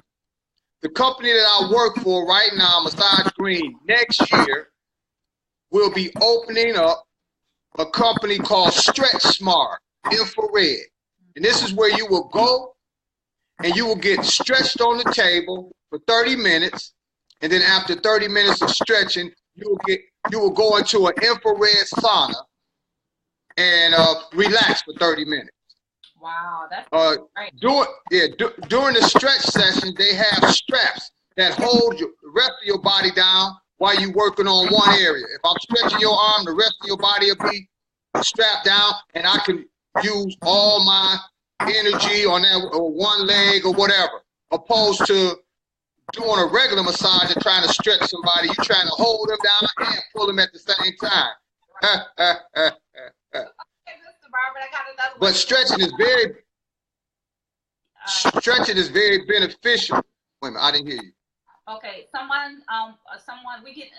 The company that I work for right now, Massage Green, next year will be opening up a company called Stretch Smart Infrared. And this is where you will go and you will get stretched on the table for 30 minutes. And then after 30 minutes of stretching, you will go into an infrared sauna and relax for 30 minutes. Wow, that's great. During the stretch session, they have straps that hold the rest of your body down while you're working on one area. If I'm stretching your arm, the rest of your body will be strapped down, and I can use all my energy on that or one leg or whatever, opposed to doing a regular massage and trying to stretch somebody. You're trying to hold them down and pull them at the same time. But stretching is very beneficial. Wait a minute, I didn't hear you. Okay, someone we can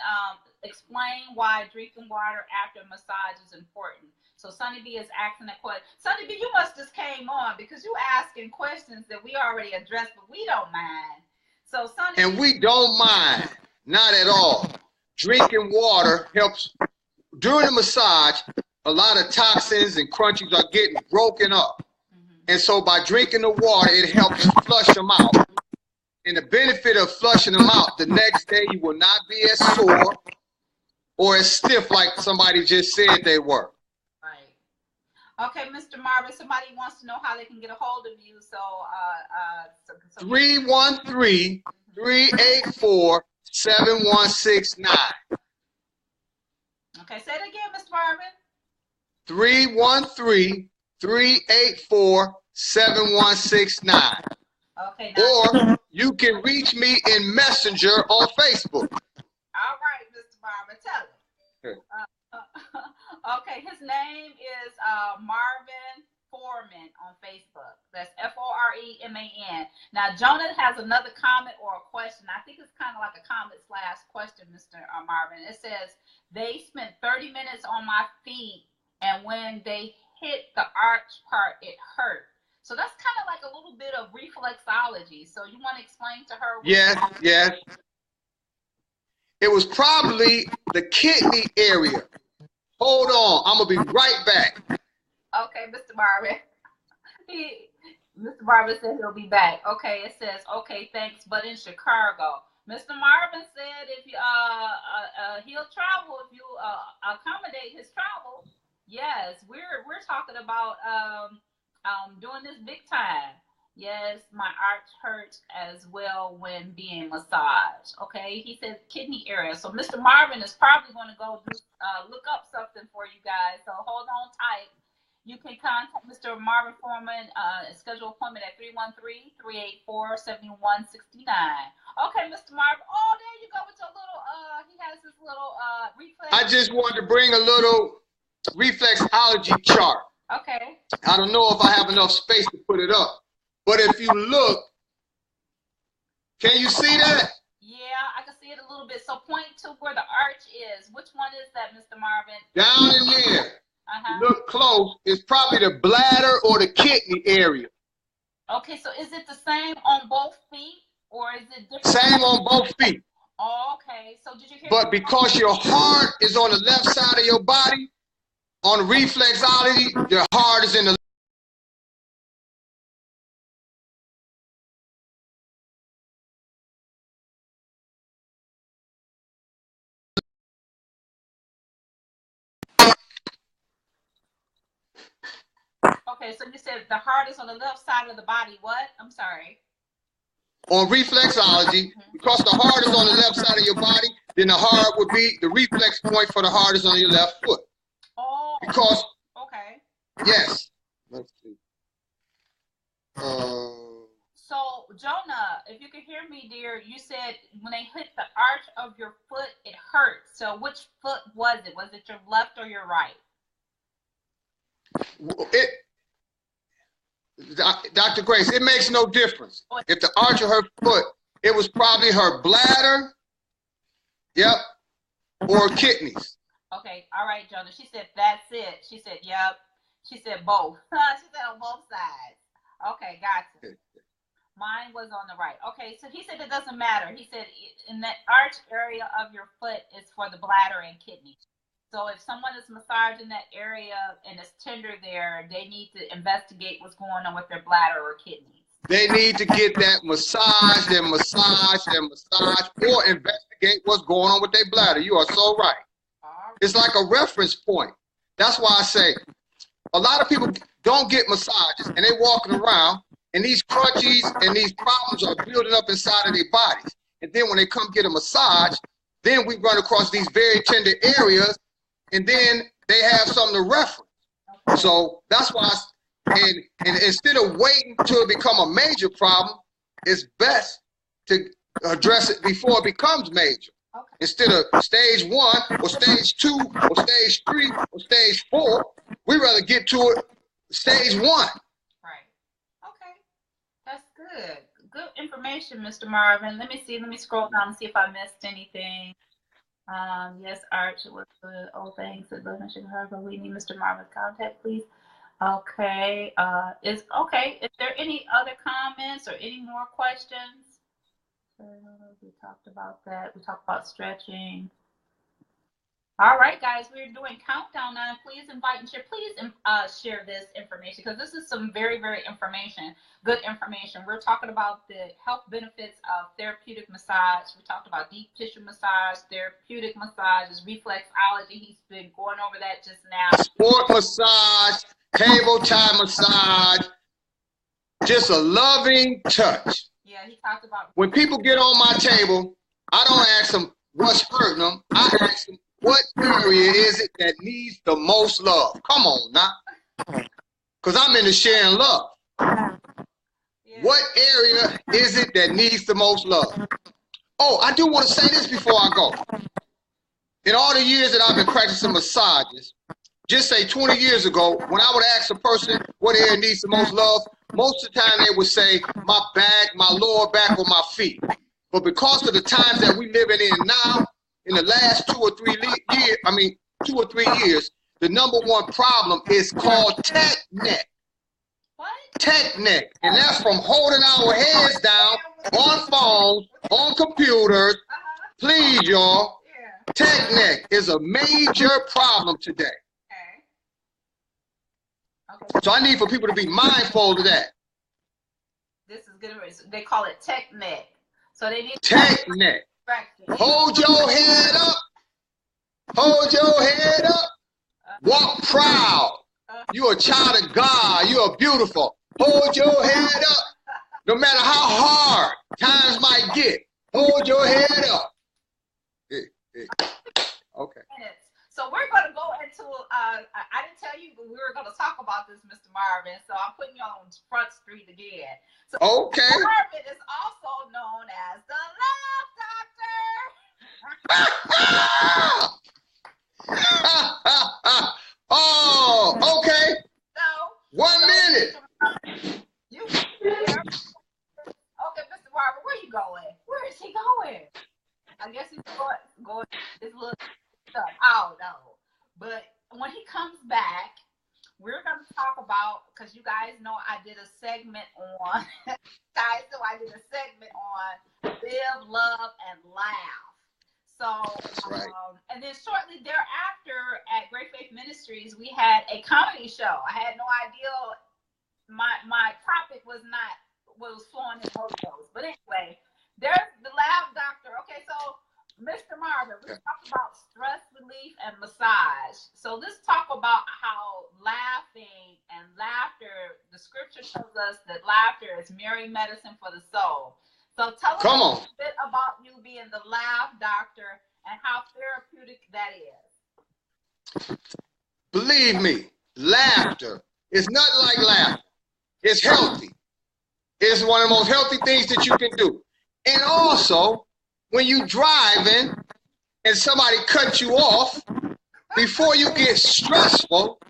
explain why drinking water after massage is important. So Sonny B is asking that question. Sonny B, you must just came on because you asking questions that we already addressed, but we don't mind. So Sonny, and we don't mind, not at all. Drinking water helps during the massage. A lot of toxins and crunchies are getting broken up. And so by drinking the water, it helps flush them out. And the benefit of flushing them out, the next day you will not be as sore or as stiff like somebody just said they were. Right. Okay, Mr. Marvin, somebody wants to know how they can get a hold of you. So, 313-384-7169. Okay, say it again, Mr. Marvin. 313-384-7169. Okay. Or you can reach me in Messenger on Facebook. All right, Mr. Marvin, tell him. Okay, his name is Marvin Foreman on Facebook. That's Foreman. Marvin. Now, Jonah has another comment or a question. I think it's kind of like a comment / question, Mr. Marvin. It says, they spent 30 minutes on my feet, and when they hit the arch part, it hurt. So that's kind of like a little bit of reflexology. So you want to explain to her? Yes. It was probably the kidney area. Hold on, I'm gonna be right back. Okay, Mr. Marvin. Mr. Marvin said he'll be back. Okay, it says, okay, thanks, but in Chicago. Mr. Marvin said if you he'll travel if you accommodate his travel. Yes, we're talking about doing this big time. Yes, my arch hurts as well when being massaged. Okay, he said kidney area. So Mr. Marvin is probably going to go look up something for you guys. So hold on tight. You can contact Mr. Marvin Foreman, schedule appointment at 313-384-7169. Okay, Mr. Marvin. Oh, there you go with your little, he has his little reflex. I just wanted to bring a little reflexology chart. Okay. I don't know if I have enough space to put it up, but if you look, can you see that? Yeah, I can see it a little bit. So point to where the arch is. Which one is that, Mr. Marvin? Down in there. Look close. It's probably the bladder or the kidney area. Okay, so is it the same on both feet, or is it different? Same on both feet. Oh, okay. So did you hear? But because your heart is on the left side of your body, on reflexology, your heart is in the Okay, so you said the heart is on the left side of the body. What? I'm sorry. On reflexology, because the heart is on the left side of your body, then the heart would be, the reflex point for the heart is on your left foot. Oh. Because. Okay. Yes. Let's see. So, Jonah, if you can hear me, dear, you said when they hit the arch of your foot, it hurts. So which foot was it? Was it your left or your right? Dr. Grace, it makes no difference. If the arch of her foot, it was probably her bladder, yep, or kidneys. Okay, all right, Jonah. She said, that's it. She said, yep. She said both. She said on both sides. Okay, gotcha. Mine was on the right. Okay, so he said it doesn't matter. He said in that arch area of your foot is for the bladder and kidney. So if someone is massaging that area and it's tender there, they need to investigate what's going on with their bladder or kidneys. They need to get that massage, or investigate what's going on with their bladder. You are so right. It's like a reference point. That's why I say a lot of people don't get massages and they walking around and these crunchies and these problems are building up inside of their bodies. And then when they come get a massage, then we run across these very tender areas and then they have something to reference. So that's why, and instead of waiting till it become a major problem, it's best to address it before it becomes major. Okay. Instead of stage 1 or stage 2 or stage 3 or stage 4, we rather get to it stage 1. Right. Okay. That's good. Good information, Mr. Marvin. Let me see. Let me scroll down and see if I missed anything. Yes, Arch was good. Oh, thanks. We need Mr. Marvin's contact, please. Okay. Is there any other comments or any more questions? We talked about that. We talked about stretching. All right, guys, we're doing countdown now. Please invite and share. Please share this information because this is some very, very good information. We're talking about the health benefits of therapeutic massage. We talked about deep tissue massage, therapeutic massages, reflexology. He's been going over that just now. Sport massage, table tie massage, just a loving touch. Yeah, he talked about. When people get on my table, I don't ask them what's hurting them. I ask them, what area is it that needs the most love? Come on now. Because I'm into sharing love. Yeah. What area is it that needs the most love? Oh, I do want to say this before I go. In all the years that I've been practicing massages, just say 20 years ago, when I would ask a person what area needs the most love, most of the time they would say my back, my lower back, or my feet. But because of the times that we living in now, in the last 2 or 3 years, the number one problem is called tech neck. What? Tech neck. And that's from holding our heads down on phones, on computers. Please, y'all. Yeah. Tech neck is a major problem today. Okay. So I need for people to be mindful of that. This is good. They call it tech neck. So they need tech neck. Hold your head up. Hold your head up. Walk proud. You're a child of God. You are beautiful. Hold your head up. No matter how hard times might get, hold your head up. Okay. So we're going to go into, I didn't tell you, but we were going to talk about this, Mr. Marvin. So I'm putting you on Front Street again. So okay. Marvin is also known as the Love Doctor. Oh, okay. So 1 minute. Okay, Mr. Marvin, where you going? Where is he going? I guess he's going his little stuff. I don't know. But when he comes back, we're going to talk about, because you guys know I did a segment on, live, love, and laugh. So, that's right. And then shortly thereafter at Great Faith Ministries, we had a comedy show. I had no idea my topic was flowing in both those. But anyway, there's the Laugh Doctor. Okay, so Mr. Marvin, we talked about stress relief and massage. So let's talk about how laughing and laughter, the scripture tells us that laughter is merry medicine for the soul. So tell us a little bit about you being the Laugh Doctor and how therapeutic that is. Believe me, laughter is nothing like laughter. It's healthy. It's one of the most healthy things that you can do. And also, when you driving and somebody cuts you off, before you get stressful,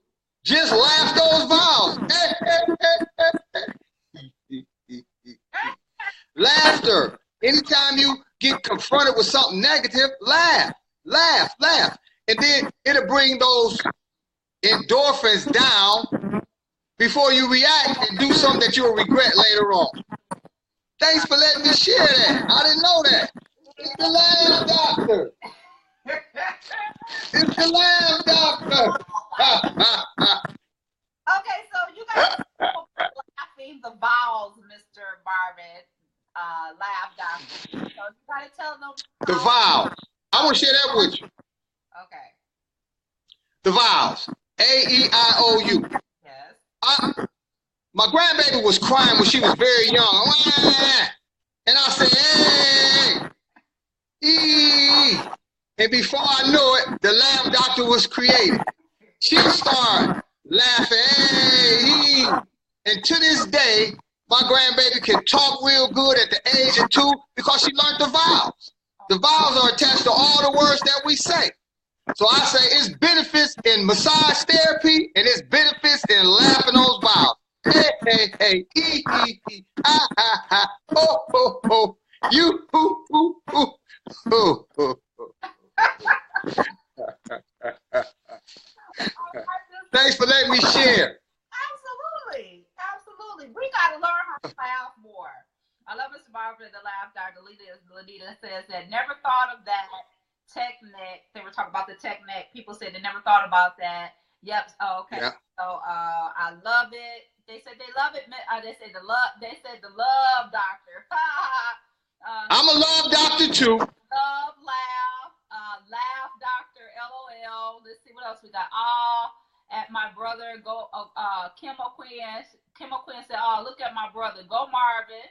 just laugh those vowels. Laughter. Anytime you get confronted with something negative, laugh, laugh, laugh. And then it'll bring those endorphins down before you react and do something that you'll regret later on. Thanks for letting me share that. I didn't know that. It's the Laugh Doctor. It's the Laugh Doctor. Okay, so you guys are laughing the vowels, Mr. Marvin. Laugh Doctor. So you gotta tell them the vowels. I want to share that with you. Okay. The vowels. A-E-I-O-U. Yes. My grandbaby was crying when she was very young. And I said, hey, E. And before I knew it, the Laugh Doctor was created. She started laughing, hey, E. And to this day, my grandbaby can talk real good at the age of 2 because she learned the vowels. The vowels are attached to all the words that we say. So I say it's benefits in massage therapy and it's benefits in laughing those vowels. Hey, hey, hey, e, e, e, ah, ah, ah, oh, oh, oh, you, hoo, hoo, hoo, hoo, hoo, hoo. Thanks for letting me share. Absolutely. Absolutely. We got to learn how to laugh more. I love Mr. Marvin, the Laugh Doctor. Lenita says that never thought of that technique. They were talking about the technique. People said they never thought about that. Yep. Oh, okay. Yeah. So I love it. They said they love it. They said the love doctor. I'm a love doctor too. Love, laugh, laugh doctor, LOL. Let's see what else we got. At my brother, go. Kim O'Quinn. Kim O'Quinn said, "Oh, look at my brother. Go Marvin.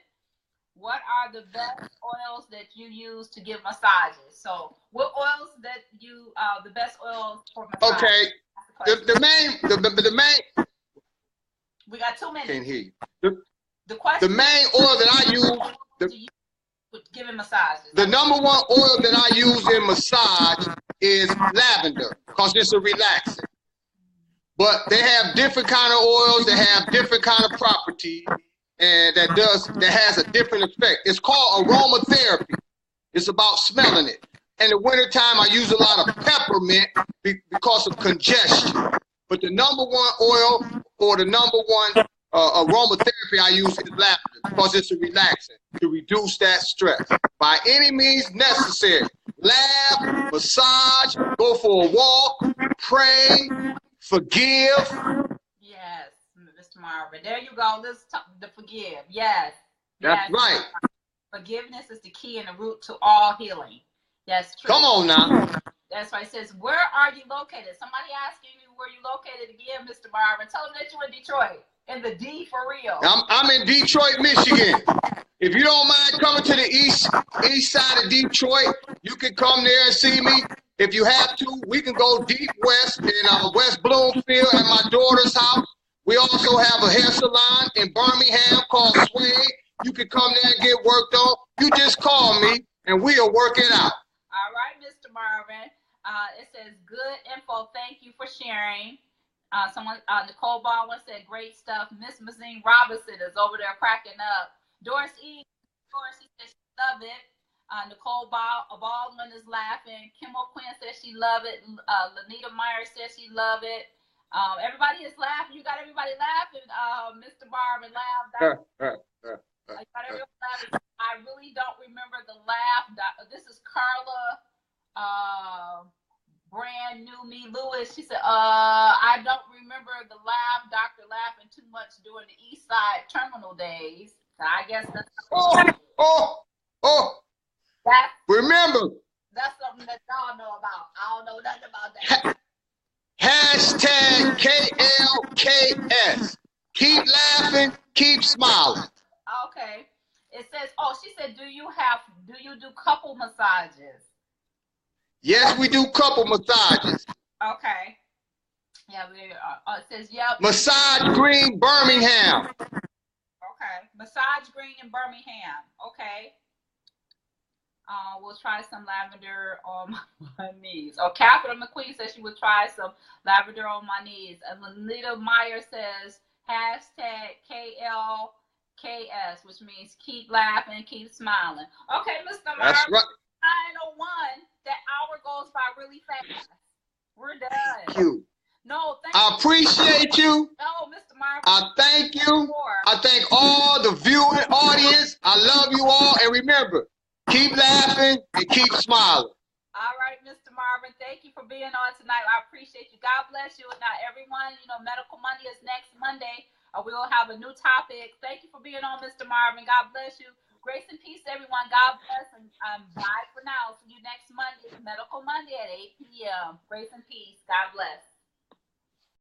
What are the best oils that you use to give massages?" So, what oils that you the best oils for massage? Okay. The main. We got 2 minutes. Can't hear you. The question. The main oil that I use. Giving massages. The number one oil that I use in massage is lavender because it's a relaxant. but they have different kind of oils that have different kind of properties, and that has a different effect. It's called aromatherapy. It's about smelling it. In the wintertime, I use a lot of peppermint because of congestion. But the number one oil or the number one aromatherapy I use is lavender because it's a relaxant to reduce that stress. By any means necessary. Laugh, massage, go for a walk, pray, forgive. Yes, Mr. Marvin. There you go. Let's talk the forgive. Yes. That's yes. right. Forgiveness is the key and the root to all healing. That's true. Come on now. That's why it says, where are you located? Somebody asking you where you located again, Mr. Marvin. Tell them that you're in Detroit. In the D for real. I'm in Detroit, Michigan. If you don't mind coming to the east side of Detroit, you can come there and see me. If you have to, we can go deep west in West Bloomfield at my daughter's house. We also have a hair salon in Birmingham called Sway. You can come there and get worked on. You just call me and we'll work it out. All right, Mr. Marvin. It says, good info. Thank you for sharing. Nicole Baldwin said, great stuff. Miss Mazine Robinson is over there cracking up. Doris E. She says she love it. Nicole Baldwin is laughing. Kim O'Quinn says she love it. Lanita Meyer says she love it. Everybody is laughing. You got everybody laughing. Mr. Marvin laughed. I really don't remember the laugh. This is Carla. Brand new me Lewis. She said, I don't remember the laugh, Dr. laughing too much during the East Side Terminal days. So I guess that's remember. That's something that y'all know about. I don't know nothing about that. Hashtag KLKS. Keep laughing, keep smiling. Okay. It says, she said, do you do couple massages? Yes, we do couple massages. Okay. Yeah, it says, yep. Massage Green, Birmingham. Okay. Massage Green in Birmingham. Okay. We'll try some lavender on my knees. Catherine McQueen says she will try some lavender on my knees. And Lanita Meyer says, hashtag KLKS, which means keep laughing, keep smiling. Okay, Mr. Marvin. That's right. 9:01. That hour goes by really fast. We're done. Thank you. No, thank I appreciate you. No, Mr. Marvin. I thank you. I thank all the viewing audience. I love you all. And remember, keep laughing and keep smiling. All right, Mr. Marvin. Thank you for being on tonight. I appreciate you. God bless you. And now, everyone, Medical Monday is next Monday. We will have a new topic. Thank you for being on, Mr. Marvin. God bless you. Grace and peace, everyone. God bless. And bye for now. See you next Monday, Medical Monday at 8 p.m. Grace and peace. God bless.